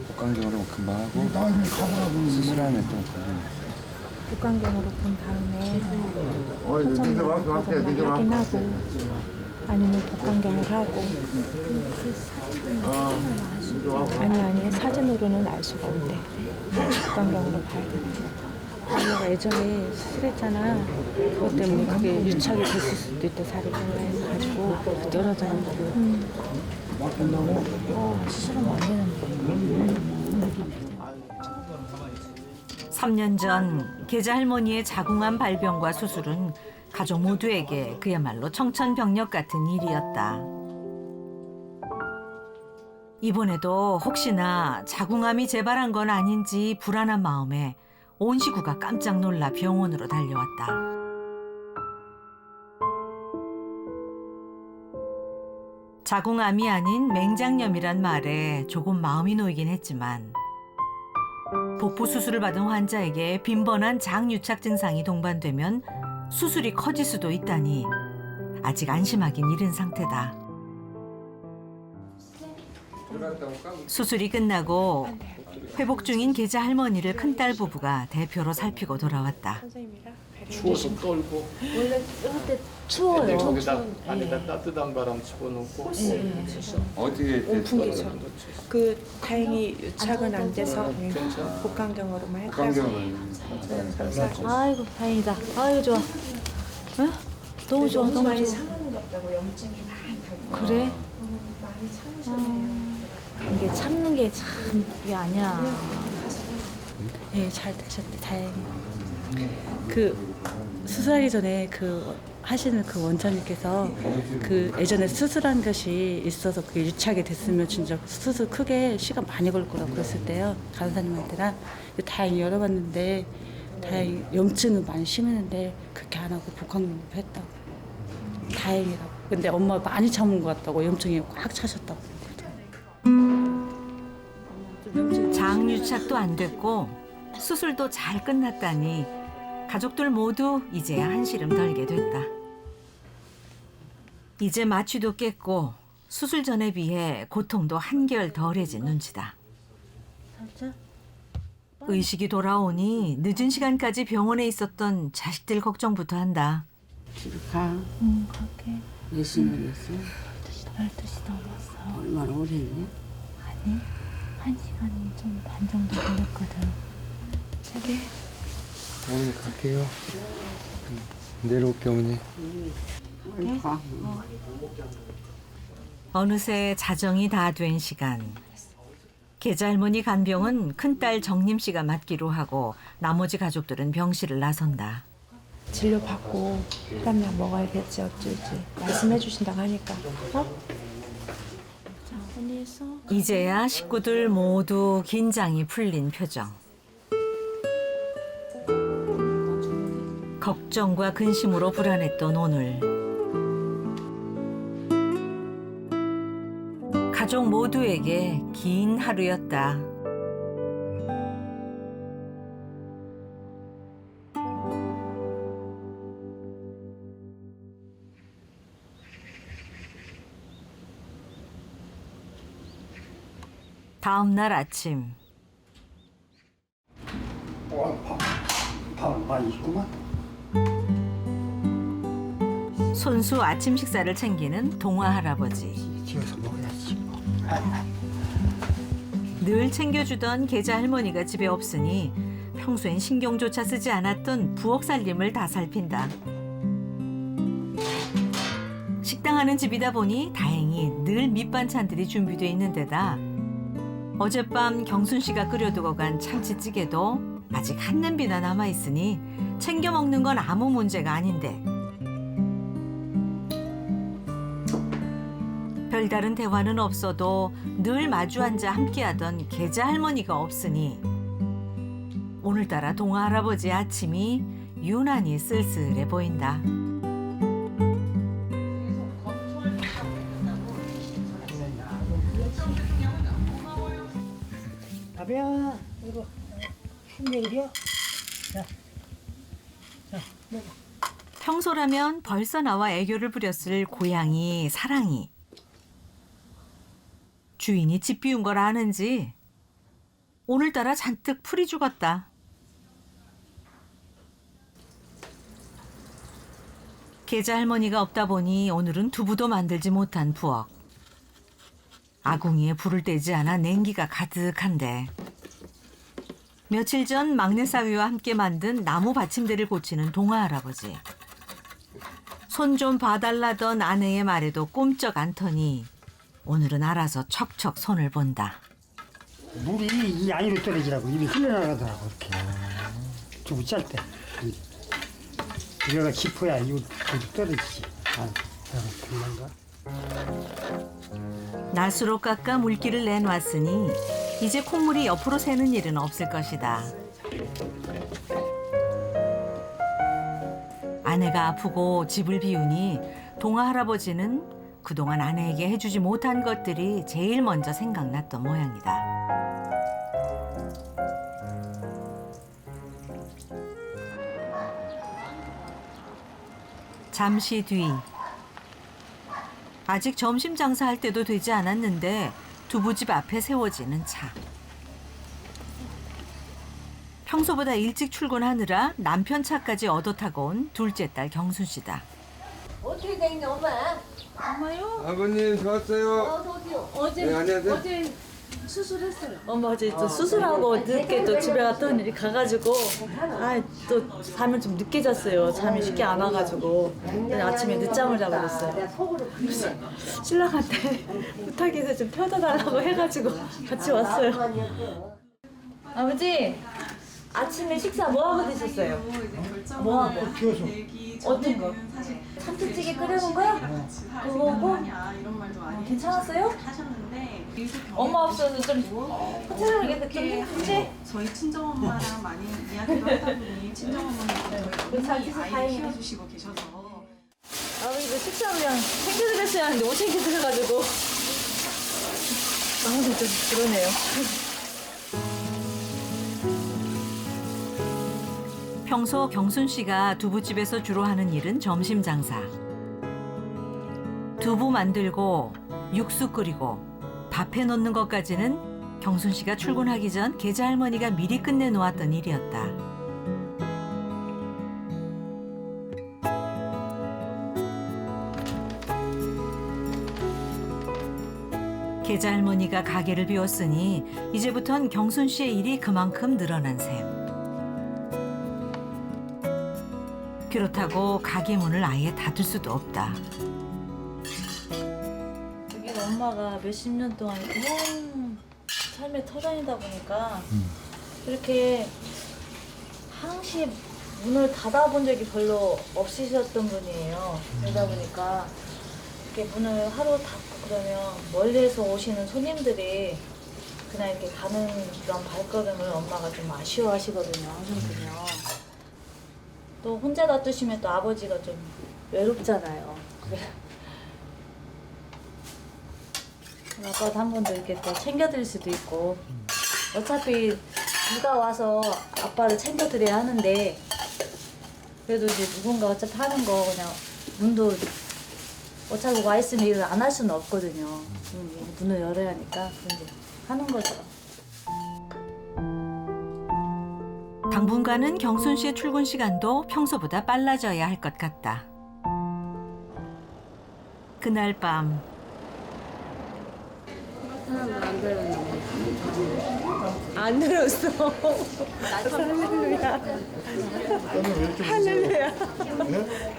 복강경으로 금방 하고 수술하면 또 복강경으로 본 다음에 서점을 확인하고 아니면 복강경을 하고 아니 사진으로는 알 수가 없대. 복강경으로 봐야 돼. 엄마가 예전에 수술했잖아. 그것 때문에 그게 유착이 됐을 수도 있대. 살이 가지고 여러 사람들이 너무 수술하면 안 되는데. 3년 전 계자 할머니의 자궁암 발병과 수술은 가족 모두에게 그야말로 청천벽력 같은 일이었다. 이번에도 혹시나 자궁암이 재발한 건 아닌지 불안한 마음에 온 식구가 깜짝 놀라 병원으로 달려왔다. 자궁암이 아닌 맹장염이란 말에 조금 마음이 놓이긴 했지만 복부 수술을 받은 환자에게 빈번한 장유착 증상이 동반되면 수술이 커질 수도 있다니 아직 안심하긴 이른 상태다. 수술이 끝나고 회복 중인 계자 할머니를 큰딸 부부가 대표로 살피고 돌아왔다. 추워서 떨고 원래 그때 추워요. 안에다 따뜻한 바람 집어넣고 어디에 온풍기죠. 그 다행히 유착은 안 돼서 복강경으로만 했다고. 아이고 다행이다. 아이고 좋아. 응? 너무 좋아. 너무 많이 좋아. 상하는 것 같다고 염증이 많이 그래? 많이 참으셨네요. 이게 참는 게 참 이게 아니야. 예, 잘 되셨대, 다행히. 그 수술하기 전에 그 하시는 그 원장님께서 그 예전에 수술한 것이 있어서 그게 유착이 됐으면 진짜 수술 크게 시간 많이 걸 거라고 그랬을 때요. 간호사님한테랑 다행히 열어봤는데 다행히 염증은 많이 심했는데 그렇게 안 하고 복강용으로 했다고. 다행이라고. 근데 엄마 많이 참은 것 같다고 염증이 꽉 차셨다고. 장유착도 안 됐고 수술도 잘 끝났다니 가족들 모두 이제야 한시름 덜게 됐다. 이제 마취도 깼고 수술 전에 비해 고통도 한결 덜해진 눈치다. 의식이 돌아오니 늦은 시간까지 병원에 있었던 자식들 걱정부터 한다. 집에 가. 응, 갈게. 몇 시나 됐어? 12시 넘었어. 얼마나 오래 했니? 아니, 1시간 좀 반 정도 걸렸거든. 저기. 어머니 갈게요. 내려올게 어머니. 가. 어느새 자정이 다 된 시간. 계좌할머니 간병은 큰딸 정림 씨가 맡기로 하고 나머지 가족들은 병실을 나선다. 진료받고 혈압약 먹어야겠지 어쩔지 말씀해 주신다고 하니까. 어? 자, 언니 있어. 이제야 식구들 모두 긴장이 풀린 표정. 걱정과 근심으로 불안했던 오늘. 가족 모두에게 긴 하루였다. 다음 날 아침. 밥 많이 있구만. 손수 아침 식사를 챙기는 동화 할아버지. 지어서 먹어야지. 늘 챙겨주던 계자 할머니가 집에 없으니 평소엔 신경조차 쓰지 않았던 부엌 살림을 다 살핀다. 식당하는 집이다 보니 다행히 늘 밑반찬들이 준비돼 있는 데다 어젯밤 경순 씨가 끓여두고 간 참치찌개도 아직 한 냄비나 남아있으니 챙겨 먹는 건 아무 문제가 아닌데 별다른 대화는 없어도 늘 마주 앉아 함께하던 계자 할머니가 없으니 오늘따라 동화 할아버지의 아침이 유난히 쓸쓸해 보인다. 아비야, 이거 힘내려. 평소라면 벌써 나와 애교를 부렸을 고양이 사랑이. 주인이 집 비운 걸 아는지 오늘따라 잔뜩 풀이 죽었다. 계자 할머니가 없다 보니 오늘은 두부도 만들지 못한 부엌. 아궁이에 불을 떼지 않아 냉기가 가득한데 며칠 전 막내 사위와 함께 만든 나무 받침대를 고치는 동화 할아버지. 손 좀 봐달라던 아내의 말에도 꼼짝 않더니 오늘은 알아서 척척 손을 본다. 물이 이 안으로 떨어지라고 입이 흘러나가더라고 이렇게. 두부 짤 때. 이거가 깊어야 이거 떨어지지. 그런가? 낫으로 깎아 물기를 내놨으니 이제 콧물이 옆으로 새는 일은 없을 것이다. 아내가 아프고 집을 비우니 동화 할아버지는 그동안 아내에게 해주지 못한 것들이 제일 먼저 생각났던 모양이다. 잠시 뒤. 아직 점심 장사할 때도 되지 않았는데 두부집 앞에 세워지는 차. 평소보다 일찍 출근하느라 남편 차까지 얻어 타고 온 둘째 딸 경순 씨다. 어떻게 돼 있냐 엄마? 엄마요? 아버님 좋았어요. 어제 네, 안녕하세요. 어제 수술했어요. 엄마 어제 또 수술하고 늦게 또 집에 갔더니 가가지고 또 밤에 좀 늦게 잤어요. 잠이 쉽게 안 와가지고 아침에 늦잠을 자고 그랬어요. 그래서 신랑한테 부탁해서 좀 펴다 달라고 해가지고 같이 왔어요. 아버지 아침에 식사 뭐 하고 드셨어요? 뭐 하고? 어떤 거? 참치찌개 끓여놓은 거야? 그거고? 괜찮았어요? 엄마 없어서 좀 호텔을 이렇게 좀 힘들지? 저희 친정엄마랑 많이 이야기를 하다 보니 친정어머니도 저희 아이 키워주시고 계셔서 아버지도 식사 그냥 챙겨드렸어야 하는데 못 챙겨드려가지고 마음이 좀 그러네요. 평소 경순 씨가 두부집에서 주로 하는 일은 점심 장사. 두부 만들고 육수 끓이고 밥해 놓는 것까지는 경순 씨가 출근하기 전 계자 할머니가 미리 끝내 놓았던 일이었다. 계자 할머니가 가게를 비웠으니 이제부턴 경순 씨의 일이 그만큼 늘어난 셈. 그렇다고 가게 문을 아예 닫을 수도 없다. 여기는 엄마가 몇십 년 동안 삶의 터전이다 보니까 이렇게 항시 문을 닫아본 적이 별로 없으셨던 분이에요. 그러다 보니까 이렇게 문을 하루 닫고 그러면 멀리에서 오시는 손님들이 그냥 이렇게 가는 그런 발걸음을 엄마가 좀 아쉬워하시거든요. 항상요. 또 혼자 놔두시면 또 아버지가 좀 외롭잖아요. 그래. 아빠도 한 번 더 이렇게 또 챙겨드릴 수도 있고 어차피 누가 와서 아빠를 챙겨드려야 하는데 그래도 이제 누군가 어차피 하는 거 그냥 문도 어차피 와 있으면 일을 안 할 수는 없거든요. 문을 열어야 하니까 그런 게 하는 거죠. 당분간은 경순 씨의 출근 시간도 평소보다 빨라져야 할 것 같다. 그날 밤 안 늘었어. 할렐루야. 할렐루야.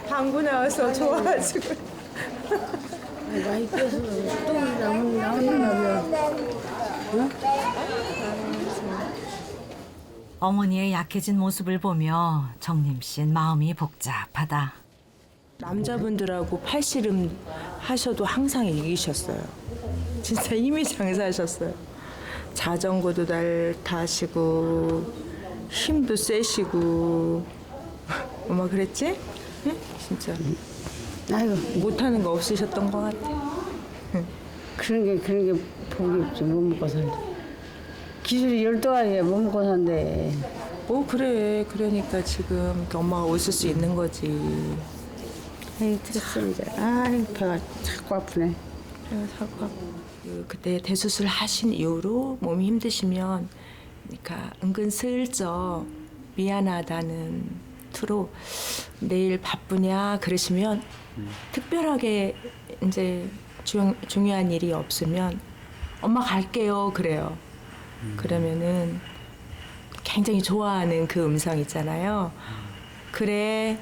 방구 나와서 좋아가지고. 많이 껴서 똥이 나오는 어머니의 약해진 모습을 보며 정림 씨는 마음이 복잡하다. 남자분들하고 팔씨름 하셔도 항상 이기셨어요. 진짜 힘이 장사하셨어요. 자전거도 잘 타시고 힘도 세시고 엄마 그랬지? 응? 진짜 아이고 못하는 거 없으셨던 것 같아. 그런 게 복이 없지. 못 먹고 산다. 기술이 12알이야. 못 먹고 산대. 그래. 그러니까 지금 이렇게 엄마가 웃을 수 있는 거지. 에이 됐어 이제. 아이 배가 자꾸 아프네. 그때 대수술 하신 이후로 몸이 힘드시면 그러니까 은근슬쩍 미안하다는 투로 내일 바쁘냐 그러시면 특별하게 이제 중요한 일이 없으면 엄마 갈게요 그래요. 그러면은 굉장히 좋아하는 그 음성 있잖아요. 그래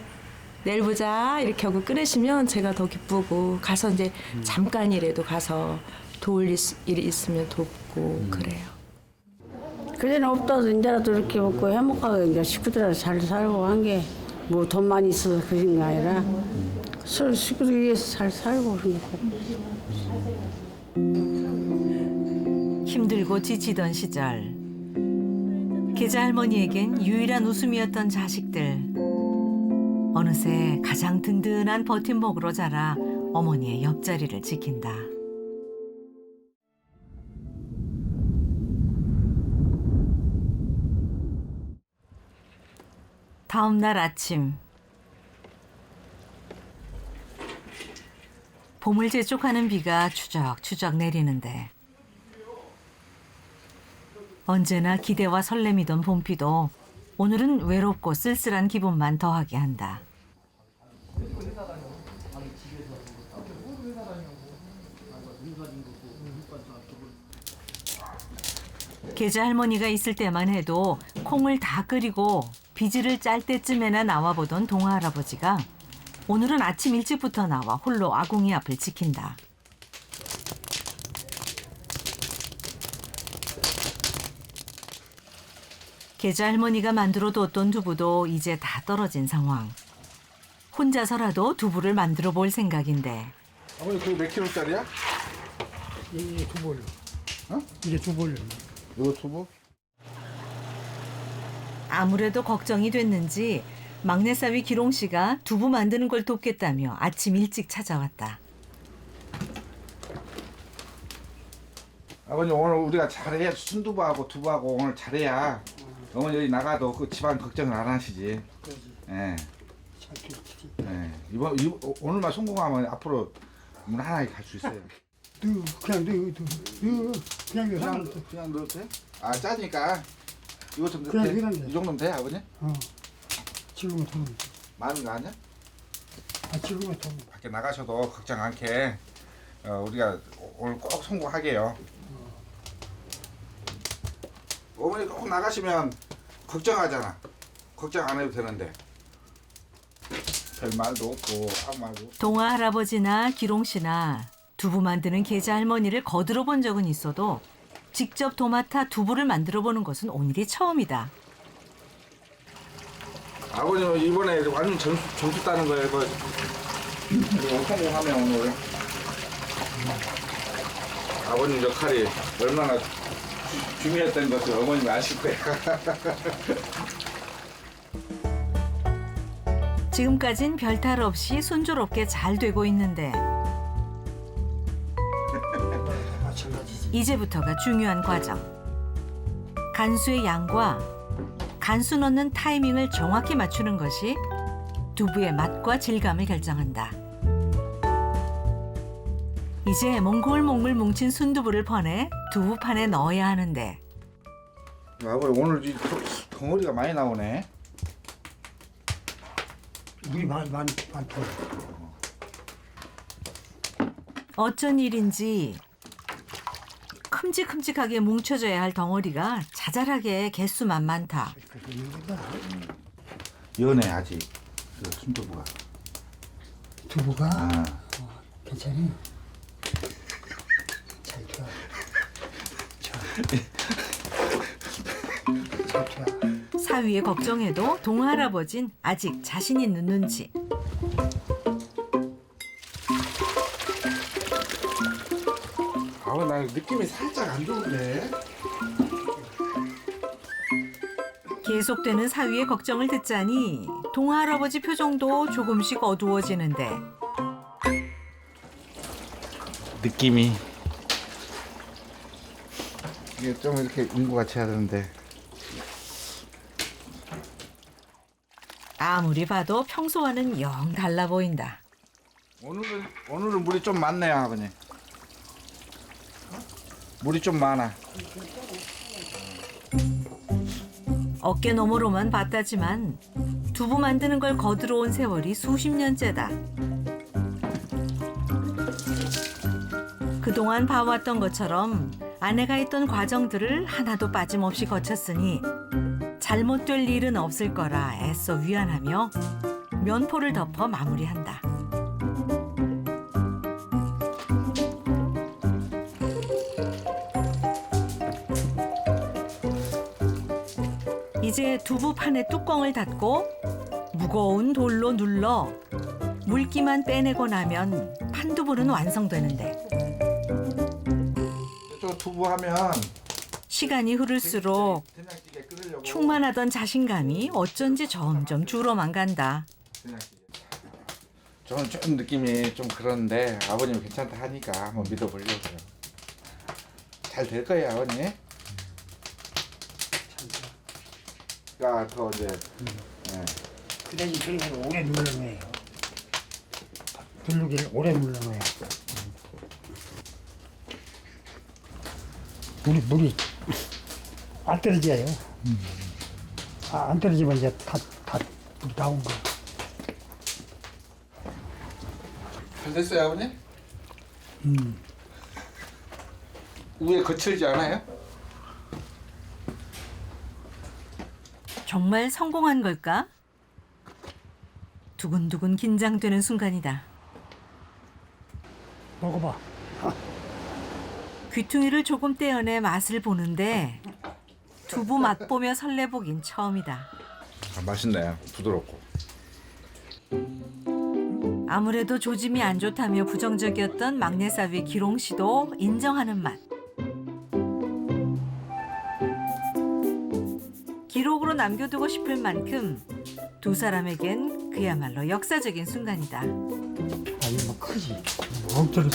내일 보자 이렇게 하고 끊으시면 제가 더 기쁘고 가서 이제 잠깐이라도 가서 도울 일이 있으면 돕고 그래요. 그전에 없다도 이제라도 이렇게 먹고 행복하게 이제 식구들하고 잘 살고 한 게 뭐 돈 많이 있어서 그런 게 아니라 서로 식구들 위해서 잘 살고 그런 거. 힘들고 지치던 시절 계자 할머니에겐 유일한 웃음이었던 자식들. 어느새 가장 든든한 버팀목으로 자라 어머니의 옆자리를 지킨다. 다음 날 아침 봄을 재촉하는 비가 추적추적 내리는데 언제나 기대와 설렘이던 봄비도 오늘은 외롭고 쓸쓸한 기분만 더하게 한다. 계자 할머니가 있을 때만 해도 콩을 다 끓이고 비지를 짤 때쯤에나 나와보던 동아 할아버지가 오늘은 아침 일찍부터 나와 홀로 아궁이 앞을 지킨다. 계자 할머니가 만들어뒀던 두부도 이제 다 떨어진 상황. 혼자서라도 두부를 만들어 볼 생각인데. 아버님 그게 몇 킬로짜리야? 이게 두벌. 어? 이게 두벌. 이거 두부? 아무래도 걱정이 됐는지 막내 사위 기롱 씨가 두부 만드는 걸 돕겠다며 아침 일찍 찾아왔다. 아버님 오늘 우리가 잘해야 순두부하고 두부하고 오늘 잘해야 어머니 여기 나가도 그 집안 걱정을 안 하시지. 예. 예. 오늘만 성공하면 앞으로 무난하게 갈 수 있어요. 그냥 넣어도 돼? 아 짜니까 이거 좀 그냥 넣대. 이런 게. 이 정도면 돼 아버님? 지금은 돈. 많은 거 아니야? 지금은 돈. 밖에 나가셔도 걱정 않게 우리가 오늘 꼭 성공하게요. 어머니 꼭 나가시면 걱정하잖아. 걱정 안 해도 되는데. 별 말도 없고 아무 말도 없고. 동아 할아버지나 기롱 씨나 두부 만드는 계자 할머니를 거들어 본 적은 있어도 직접 도맡아 두부를 만들어 보는 것은 오늘이 처음이다. 아버님은 이번에 완전 점수 따는 거예요. 이거 성공하면 오늘 아버님 역할이 얼마나 중요했던 것을 어머님이 아실 거야. 지금까진 별탈 없이 순조롭게 잘 되고 있는데 이제부터가 중요한 과정. 간수의 양과 간수 넣는 타이밍을 정확히 맞추는 것이 두부의 맛과 질감을 결정한다. 이제 몽글몽글 뭉친 순두부를 퍼내 두부판에 넣어야 하는데. 아버님 오늘 이 덩어리가 많이 나오네. 물이 많다. 어쩐 일인지 큼직큼직하게 뭉쳐져야 할 덩어리가 자잘하게 개수만 많다. 연해 아직 그 순두부가. 두부가 아. 괜찮아요. 잘 튀어. 잘 튀어. 사위의 걱정에도 동아 할아버진 아직 자신 있는 눈치. 나 느낌이 살짝 안 좋은데. 계속되는 사위의 걱정을 듣자니 동아 할아버지 표정도 조금씩 어두워지는데. 느낌이 이게 좀 이렇게 인구 같이 해야 되는데. 아무리 봐도 평소와는 영 달라 보인다. 오늘은 물이 좀 많네요, 아버님. 물이 좀 많아. 어깨 너머로만 봤다지만 두부 만드는 걸 거들어 온 세월이 수십 년째다. 그동안 봐왔던 것처럼 아내가 했던 과정들을 하나도 빠짐없이 거쳤으니 잘못될 일은 없을 거라 애써 위안하며 면포를 덮어 마무리한다. 이제 두부판의 뚜껑을 닫고 무거운 돌로 눌러 물기만 빼내고 나면 판두부는 완성되는데. 저 두부 하면 시간이 흐를수록 충만하던 자신감이 어쩐지 점점 줄어만 간다. 저는 좀 느낌이 좀 그런데 아버님 괜찮다 하니까 한번 믿어보려고요. 잘 될 거예요, 아버님. 가 더 이제. 그 대신 저희는 오래 눌러놔요. 두르기를 오래 눌러놔요. 물이 안 떨어져요. 안 떨어지면 이제 다 물이 나온 거. 잘 됐어요, 아버님? 위에 거칠지 않아요? 정말 성공한 걸까? 두근두근 긴장되는 순간이다. 먹어봐. 귀퉁이를 조금 떼어내 맛을 보는데 두부 맛보며 설레보긴 처음이다. 아, 맛있네. 부드럽고. 아무래도 조짐이 안 좋다며 부정적이었던 막내 사위 기롱 씨도 인정하는 맛. 기록으로 남겨두고 싶을 만큼 두 사람에겐 그야말로 역사적인 순간이다. 아니 뭐 크지. 엉터리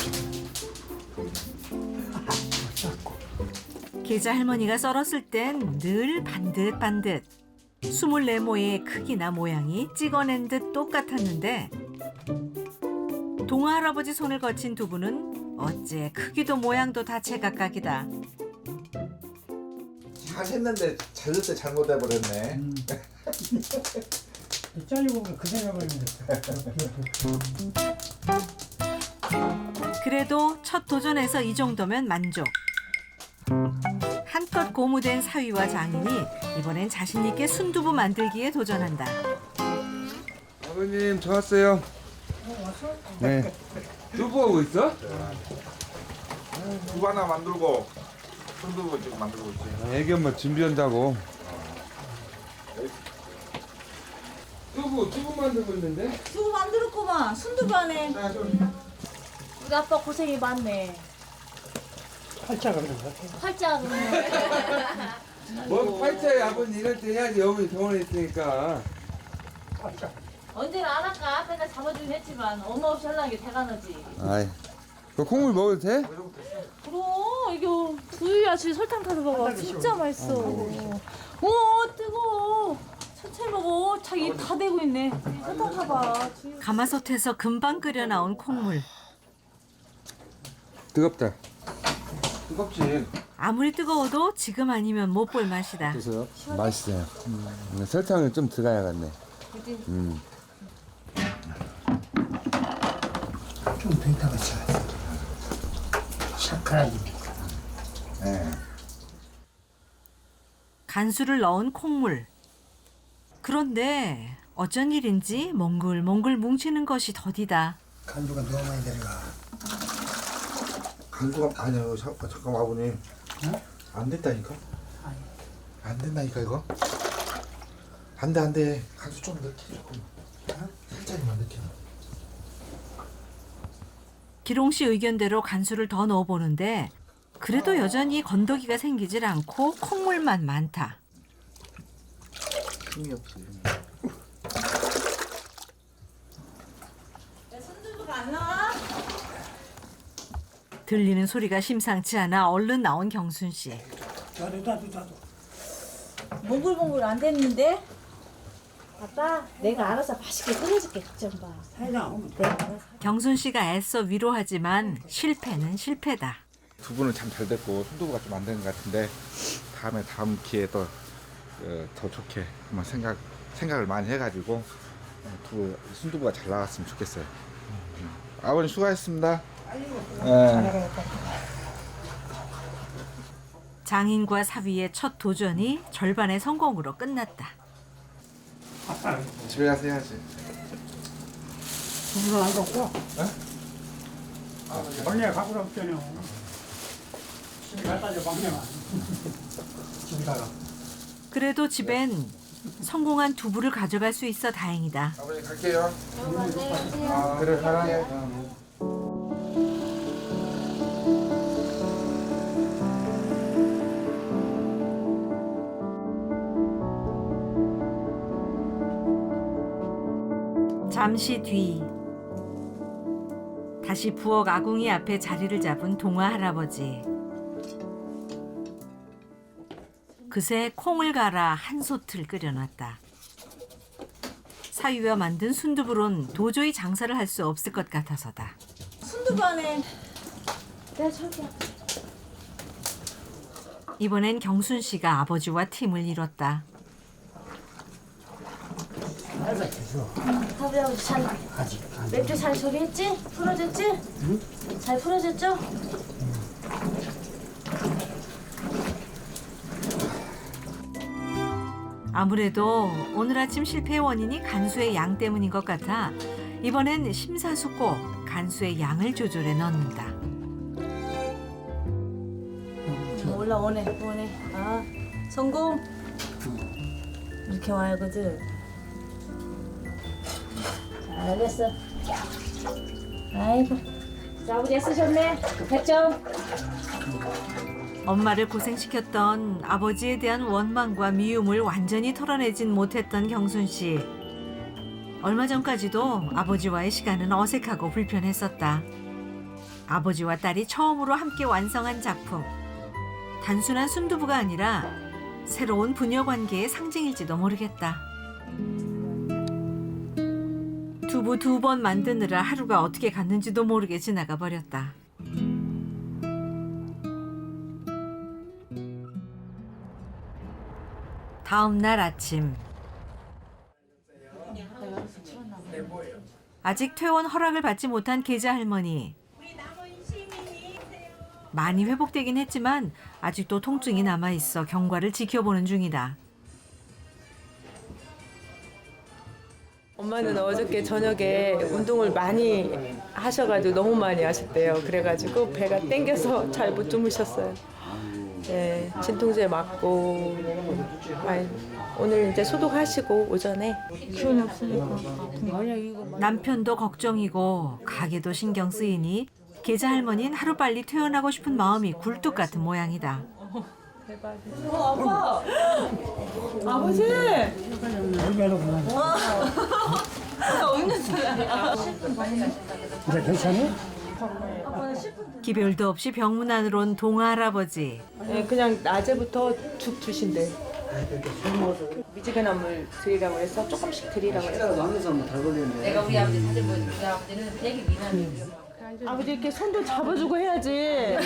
계자 할머니가 썰었을 땐 늘 반듯반듯. 24모의 크기나 모양이 찍어낸 듯 똑같았는데 동아 할아버지 손을 거친 두부는 어째 크기도 모양도 다 제각각이다. 잘 했는데 잘릴 때 잘못해버렸네. 잘리고 그 생각을 그래도 첫 도전에서 이 정도면 만족. 한껏 고무된 사위와 장인이 이번엔 자신 있게 순두부 만들기에 도전한다. 아버님 저 왔어요. 왔어? 네. 두부하고 있어? 두부 하나 만들고 순두부 지금 만들고 있지. 애기 엄마 준비한다고. 두부 만들고 있는데? 두부 만들었구만. 순두부 하네. 우리 아빠 고생이 많네. 팔자가 그런 거 팔자 그러네. 뭔 팔자야 아버님 이럴 때 해야지 어머니 병원에 있으니까. 언제나 안 할까? 맨날 잡아주긴 했지만 엄마 없이 하려는 게 대단하지. 아이. 그 콩물 먹어도 돼? 그럼 이거 두유야 지금 설탕 타서 먹어. 진짜 맛있어. 오 뜨거워. 천천히 먹어. 자기 입 다 대고 있네. 설탕 타봐. 가마솥에서 금방 끓여 나온 콩물. 뜨겁다. 뜨겁지. 아무리 뜨거워도 지금 아니면 못 볼 맛이다. 그래서요? 맛있어요. 설탕을 좀 들어야겠네. 좀 더 있다가 쳐야 샤크라지니까. 네. 간수를 넣은 콩물. 그런데 어쩐 일인지 몽글몽글 뭉치는 것이 더디다. 간주가 너무 많이 들어가. 간수가 아니요. 잠깐 아버님. 안 됐다니까? 안 된다니까 이거? 안 돼. 간수 좀 넣게 조금. 살짝만 넣게. 기롱 씨 의견대로 간수를 더 넣어보는데 그래도 여전히 건더기가 생기질 않고 콩물만 많다. 힘이 없어. 순두부가 안 나와? 들리는 소리가 심상치 않아 얼른 나온 경순 씨. 나도. 몽글몽글 안 됐는데? 아빠 내가 알아서 맛있게 끓여줄게. 걱정 마. 내가 알아서. 경순 씨가 애써 위로하지만 실패는 실패다. 두부는 참 잘 됐고 순두부가 좀 안 되는 것 같은데 다음 기회에 또 더 좋게 한번 생각을 많이 해가지고 순두부가 잘 나왔으면 좋겠어요. 아버님 수고하셨습니다. 장인과 사위의 첫 도전이 절반의 성공으로 끝났다. 집에 가서 해야지. 두부는 안 갖고. 막내가 갖고 나왔잖아. 집에 갖다 줘 막내가. 집에 가라. 그래도 집엔 성공한 두부를 가져갈 수 있어 다행이다. 아버님 갈게요. 그래 사랑해. 잠시 뒤 다시 부엌 아궁이 앞에 자리를 잡은 동화 할아버지. 그새 콩을 갈아 한 솥을 끓여놨다. 사위와 만든 순두부론 도저히 장사를 할 수 없을 것 같아서다. 순두부 안에 내가 저기야. 이번엔 경순 씨가 아버지와 팀을 이뤘다. 아버지 잘 맥주 잘 조리했지? 풀어졌지? 응? 잘 풀어졌죠? 아무래도 오늘 아침 실패의 원인이 간수의 양 때문인 것 같아 이번엔 심사숙고 간수의 양을 조절해 넣는다. 올라오네. 아, 성공. 이렇게 와야 거든. 잘했어. 아이고. 자, 아버지 애쓰셨네. 100점. 엄마를 고생시켰던 아버지에 대한 원망과 미움을 완전히 털어내진 못했던 경순 씨. 얼마 전까지도 아버지와의 시간은 어색하고 불편했었다. 아버지와 딸이 처음으로 함께 완성한 작품. 단순한 순두부가 아니라 새로운 부녀 관계의 상징일지도 모르겠다. 두부 2번 만드느라 하루가 어떻게 갔는지도 모르게 지나가 버렸다. 다음 날 아침. 아직 퇴원 허락을 받지 못한 계자 할머니. 많이 회복되긴 했지만 아직도 통증이 남아있어 경과를 지켜보는 중이다. 엄마는 어저께 저녁에 운동을 많이 하셔가지고 너무 많이 하셨대요. 그래가지고 배가 땡겨서 잘 못 주무셨어요. 네, 진통제 맞고 오늘 이제 소독하시고 오전에 기운이 없으니까. 남편도 걱정이고 가게도 신경 쓰이니 계자 할머니는 하루빨리 퇴원하고 싶은 마음이 굴뚝 같은 모양이다. 아빠! 아버지! 이제 괜찮아? 기별도 없이 병문 안으로 온 동아 할아버지. 네, 그냥 낮에부터 죽 주신대. 미지근한 물 드리라고 해서 조금씩 드리라고 해서. 내가 우리 아버지 사진 보여줄게. 우리 아버지는 되게 미남이에요. 아버지 이렇게 손도 잡아주고 해야지.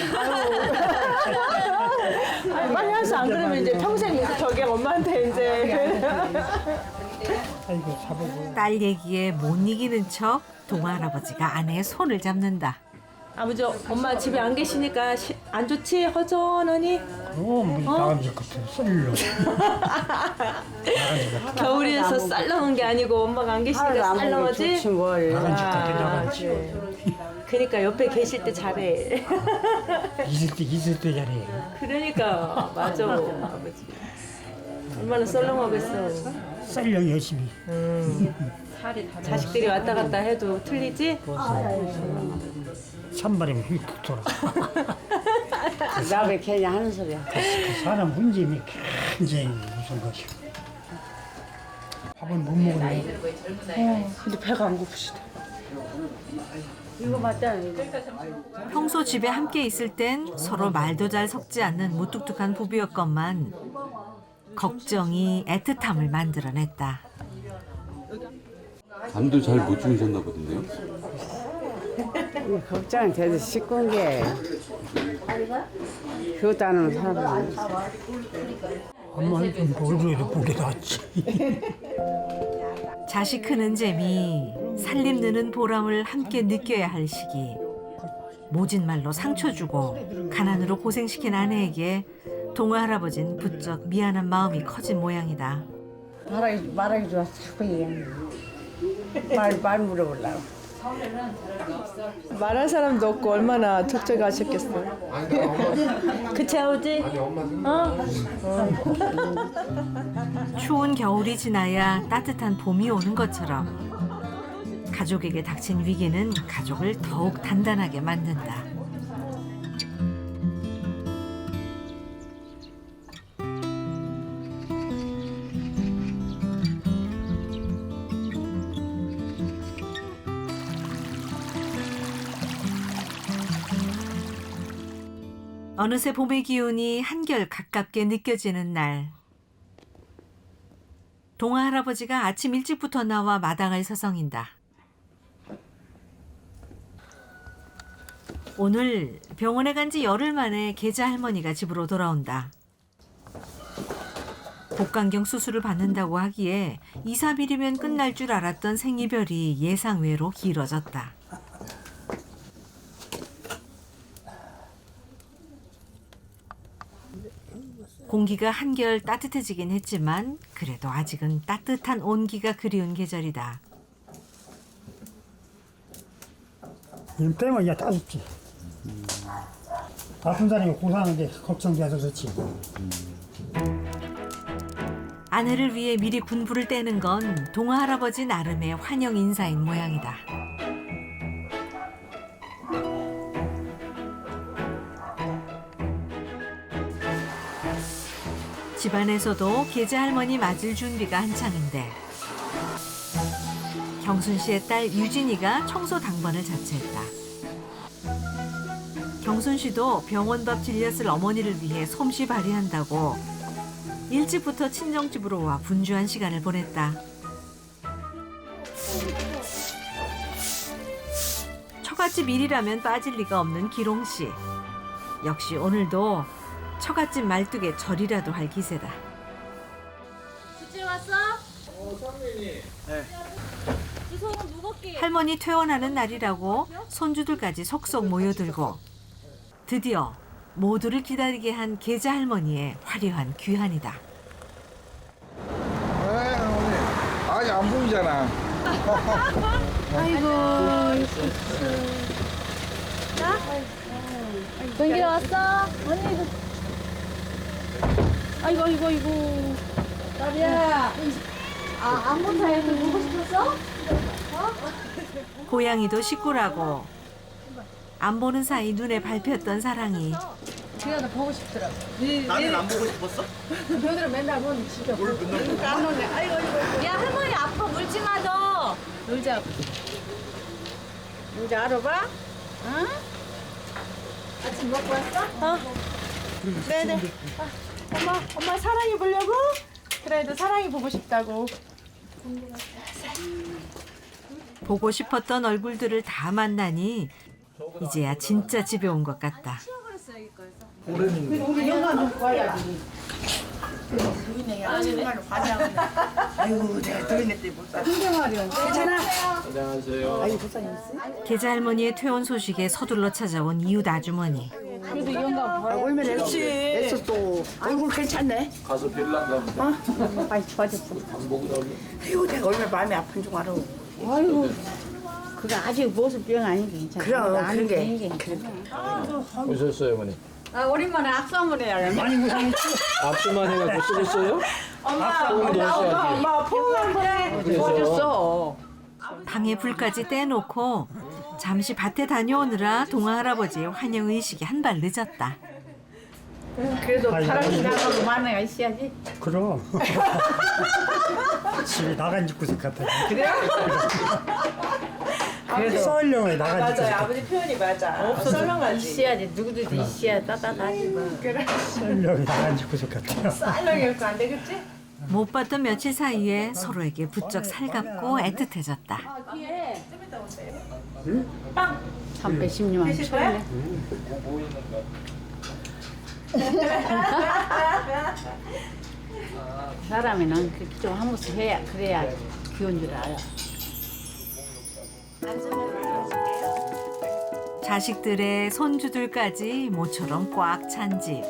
아유, 빨리 하셔. 안 그러면 이제 평생 저기 엄마한테 이제. 아이고 잡아보. 딸 얘기에 못 이기는 척 동아 할아버지가 아내의 손을 잡는다. 아버지 엄마 집에 안 계시니까 안 좋지? 허전하니? 나간지 같아. 썰려. 겨울이라서 쌀렁한 게 아니고 엄마가 안 계시니까 쌀렁하지? 나간지 같아. 나간지. 그러니까 옆에 계실 때 잘해. 있을 때 잘해. 그러니까 맞아 아버지. 얼마나 썰렁하겠어. 썰려 열심히. 자식들이 왔다 갔다 해도 틀리지? 찬바람이 휙 돌아. 나 왜 걔냐 하는 소리야. 그 사람 문제이 굉장히 무슨 것이고. 밥은 못 먹네. 근데 배가 안 고프시대. 이거 맞다. 평소 집에 함께 있을 땐 서로 말도 잘 섞지 않는 무뚝뚝한 부부였건만 걱정이 애틋함을 만들어냈다. 잠도 잘 못 주무셨나 보던데요? 걱정은 돼도 씻고 게. 그것도 안 하면 사람. 엄마는 좀 얼굴에도 보게 낫지. 자식 크는 재미, 살림 느는 보람을 함께 느껴야 할 시기. 모진 말로 상처 주고 가난으로 고생시킨 아내에게 동아 할아버진 부쩍 미안한 마음이 커진 모양이다. 말하기 좋아서 자꾸 얘기하는 말 물어보려고. 말할 사람도 없고 얼마나 적적하셨겠어. 그치 아버지? 추운 겨울이 지나야 따뜻한 봄이 오는 것처럼 가족에게 닥친 위기는 가족을 더욱 단단하게 만든다. 어느새 봄의 기운이 한결 가깝게 느껴지는 날. 동아 할아버지가 아침 일찍부터 나와 마당을 서성인다. 오늘 병원에 간 지 열흘 만에 계자 할머니가 집으로 돌아온다. 복강경 수술을 받는다고 하기에 2, 3일이면 끝날 줄 알았던 생이별이 예상외로 길어졌다. 공기가 한결 따뜻해지긴 했지만 그래도 아직은 따뜻한 온기가 그리운 계절이다. 이 빼면 이게 따숩지. 아픈 사람이 고사하는데 걱정돼서 그렇지. 아내를 위해 미리 군부를 떼는 건 동아 할아버지 나름의 환영 인사인 모양이다. 집안에서도 계자 할머니 맞을 준비가 한창인데 경순 씨의 딸 유진이가 청소 당번을 자처했다. 경순 씨도 병원밥 질렸을 어머니를 위해 솜씨 발휘한다고 일찍부터 친정집으로 와 분주한 시간을 보냈다. 처갓집 일이라면 빠질 리가 없는 기롱 씨. 역시 오늘도 처갓집 말뚝에 절이라도 할 기세다. 주제 왔어? 선배님. 이 손은 무겁게. 할머니 퇴원하는 날이라고 손주들까지 속속 모여들고 드디어 모두를 기다리게 한 계자 할머니의 화려한 귀환이다. 어머니. 아니 안 보이잖아. 아이고. 자, 동기 왔어? 언니도. 아이고. 딸이야. 안본 사이에서 보고 싶었어? 고양이도 식구라고 안 보는 사이 눈에 밟혔던 사랑이 그냥 보고 싶더라고. 나는 안 보고 싶었어? 너희들은 맨날 보는 진짜. 뭘 맨날 안 놀래. 아이고. 야, 할머니 아파 물지 마 너. 놀자. 이제 알아봐? 응? 아침 먹고 왔어? 네네. 엄마 사랑이 보려고? 그래도 사랑이 보고 싶다고. 보고 싶었던 얼굴들을 다 만나니 이제야 진짜 집에 온 것 같다. 우리 영화 좀 봐야지. 아이고, 내가 도인네 때 못 사. 괜찮아. 안녕하세요. 계자 할머니의 퇴원 소식에 서둘러 찾아온 이웃 아주머니. 그래도 영화 봐야 얼마나 했어 또. 얼굴 괜찮네. 가서 빌랑 가면 많이 좋아졌어. 목이 아이고, 내가 얼마나 마음이 아픈 줄 알아. 아이고. 그거 아직 모습병 아닌 게 괜찮아. 그럼, 아닌 그러게. 게 괜찮아. 오셨어요, 어머니? 아, 오랜만에 악수 한번 해야 돼. 많이 고생했지. 앞수만 해갖고 쓰겠어요? 엄마 포옹 한번 좋아졌어. 방에 불까지 떼놓고 잠시 밭에 다녀오느라 동아 할아버지의 환영 의식이 한 발 늦었다. 그래도 아이고, 사람이 나가고 만나야 있어야지. 그럼. 집에 나간 집 구석 같아. 그래? 그래도 썰령에 나간 집 구석 같아. 아버지 표현이 맞아. 썰렁하지. 있어야지. 누구들도 있어야 따뜻하지. 뭐. 썰령에 나간 집 구석 같아. 썰렁이었고 안 되겠지? 못 봤던 며칠 사이에 서로에게 부쩍 살갑고 애틋해졌다. 한 110년 초이네. 사람이는 그렇게 좀 한 번씩 해야 그래야 귀여운 줄 알아. 자식들의 손주들까지 모처럼 꽉 찬 집.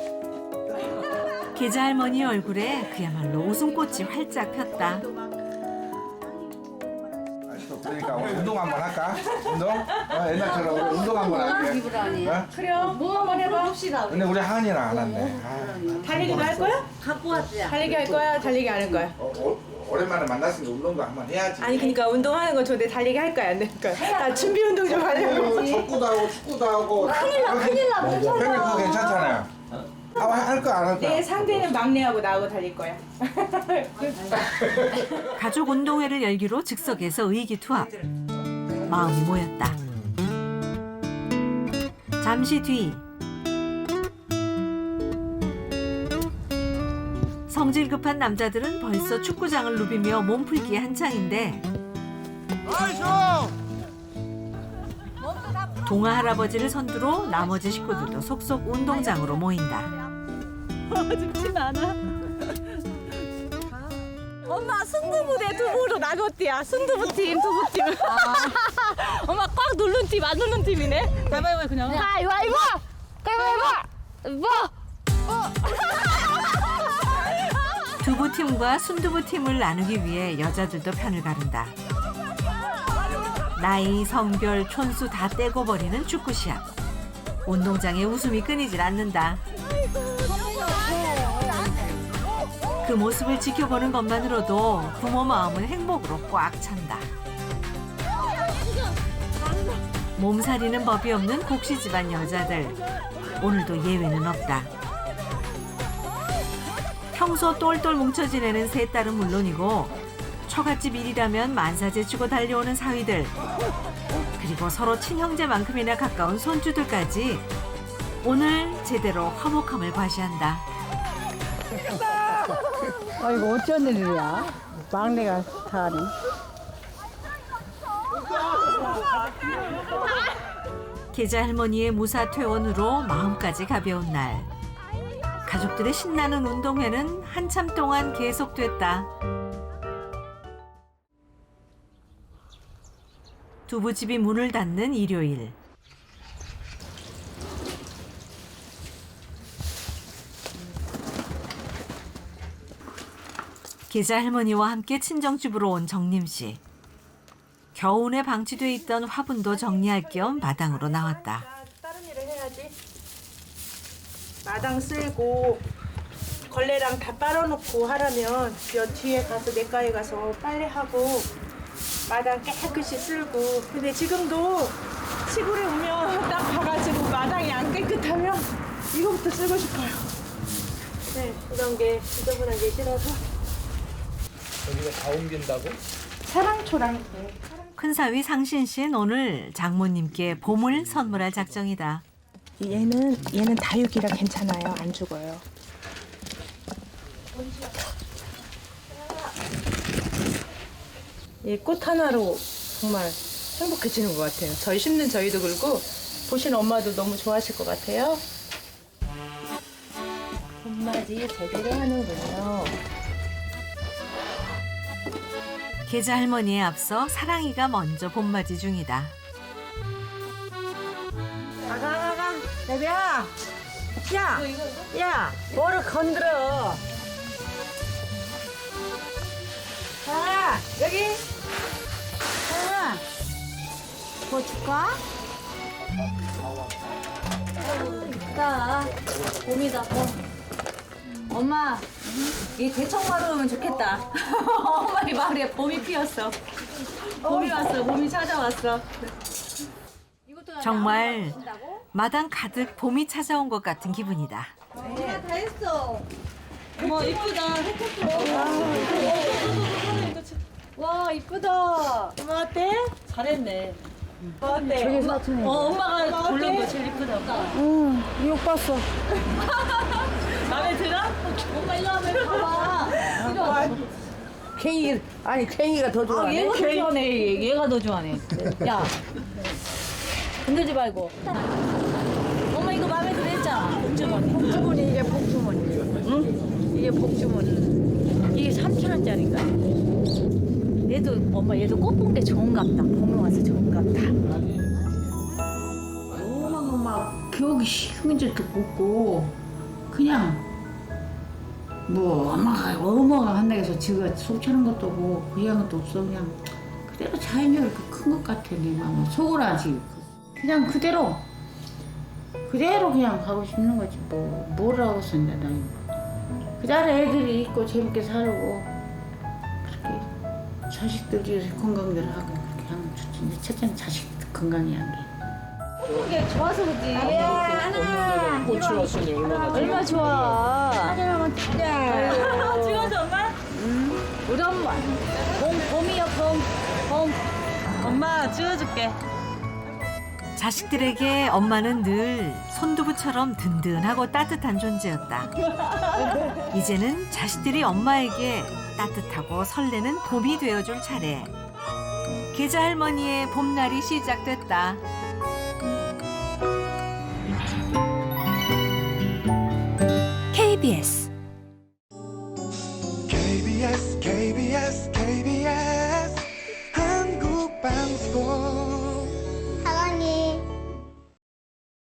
계자 할머니 얼굴에 그야말로 웃음꽃이 활짝 폈다. 그러니까 오늘 운동 한번 할까? 운동? 옛날처럼 우리 운동 한번 할게. 어? 그래요. 뭐 한번 해봐. 근데 우리 한이는 안 왔네. 아, 달리기도 할 거야? 갖고 왔지. 달리기 할 거야? 달리기 안 할 거야? 오랜만에 만났으니까 운동도 한번 해야지. 아니 그러니까 운동하는 건 좋은데 달리기 할 거야 안 될 거야? 나 준비 운동 좀 하려고. 축구도 하고 축구도 하고. 큰일 나. 형님 그거 괜찮잖아요. 할 거 안 할 거야? 내 상대는 막내하고 나하고 달릴 거야. 가족 운동회를 열기로 즉석에서 의기투합. 마음이 모였다. 잠시 뒤 성질 급한 남자들은 벌써 축구장을 누비며 몸풀기에 한창인데 동아 할아버지를 선두로 나머지 식구들도 속속 운동장으로 모인다. 춥진 않아. 엄마 승부부대 두부로 나눴디야. 승두부팀, 두부팀. 엄마 꽉 누른 팀, 안 누른 팀이네. 가위바위보 그냥. 가위바위보! 가위바위보! 뭐? 두부팀과 순두부팀을 나누기 위해 여자들도 편을 가른다. 나이, 성별, 촌수 다 떼고 버리는 축구 시합. 운동장에 웃음이 끊이질 않는다. 그 모습을 지켜보는 것만으로도 부모 마음은 행복으로 꽉 찬다. 몸살이는 법이 없는 곡시 집안 여자들. 오늘도 예외는 없다. 평소 똘똘 뭉쳐 지내는 세 딸은 물론이고 처갓집 일이라면 만사제치고 달려오는 사위들. 그리고 서로 친형제만큼이나 가까운 손주들까지 오늘 제대로 화목함을 과시한다. 아이고 어쩐 일이야? 막내가 다 하네. 계자 할머니의 무사 퇴원으로 마음까지 가벼운 날. 가족들의 신나는 운동회는 한참 동안 계속됐다. 두부집이 문을 닫는 일요일. 계자 할머니와 함께 친정집으로 온 정림 씨. 겨우내 방치돼 있던 화분도 정리할 겸 마당으로 나왔다. 다른 일을 해야지. 마당 쓸고 걸레랑 다 빨아놓고 하라면 저 뒤에 가서 내과에 가서 빨래하고 마당 깨끗이 쓸고. 근데 지금도 시골에 오면 딱 봐가지고 마당이 안 깨끗하면 이거부터 쓰고 싶어요. 네, 이런 게 지저분한 게 싫어서. 여기가 다 옮긴다고? 사랑초랑. 큰사위 상신 씨는 오늘 장모님께 봄을 선물할 작정이다. 얘는 다육이라 괜찮아요. 안 죽어요. 이 꽃 하나로 정말 행복해지는 것 같아요. 저희 심는 저희도 그렇고 보시는 엄마도 너무 좋아하실 것 같아요. 봄맞이 제대로 하는군요. 계자 할머니에 앞서 사랑이가 먼저 봄맞이 중이다. 아가 내비야. 야 뭐를 건드려. 자 여기. 자 뭐 줄까? 있다. 봄이다, 봄. 엄마, 이 대청마루 오면 좋겠다. 엄마 이 마을에 봄이 피었어. 봄이 왔어, 봄이 찾아왔어. 정말 마당 가득 봄이 찾아온 것 같은 기분이다. 엄마 다 했어. 어머, 이쁘다. 와, 이쁘다. 엄마 어때? 잘했네. 어때? 저기 사촌에. 엄마가 고른 거 제일 이쁘다. 응 이거 봤어. 마음에 들어? 엄마 일로 와봐. 봐봐. 괭이 아니 괭이가 더 좋아하네. 얘가 더 좋아하네. 얘가 더 좋아하네. 야, 흔들지 말고. 엄마 이거 마음에 들어 했잖아. 복주머니. 복주머니 이게 복주머니. 응? 이게 복주머니. 이게 3,000원짜리인가? 얘도 엄마 얘도 꽃 본 게 좋은갑다. 봄에 와서 좋은갑다. 너무 막 기억이 흉질도 없고 그냥 뭐 엄마가 한다고 해서 지가 속차는 것도 없고 그 양도 없어. 그냥 그대로 자연적으로 큰 것 같아. 내 마음은 속으라지. 그냥 그대로 그냥 가고 싶는 거지. 뭘 하고 있었냐 난. 그 자리에 애들이 있고 재밌게 살고 그렇게 자식들이 건강대로 하고 그렇게 하면 좋지. 근데 첫째는 자식 건강이 안 돼. 이게 좋아서 그지. 하나. 꽃이 왔으니 얼마나 좋아. 사진 한번 찍자. 찍어줘 엄마. 우리 엄마. 봄이요 봄. 엄마 찍어줄게. 자식들에게 엄마는 늘 손두부처럼 든든하고 따뜻한 존재였다. 이제는 자식들이 엄마에게 따뜻하고 설레는 봄이 되어줄 차례. 계자 할머니의 봄날이 시작됐다. KBS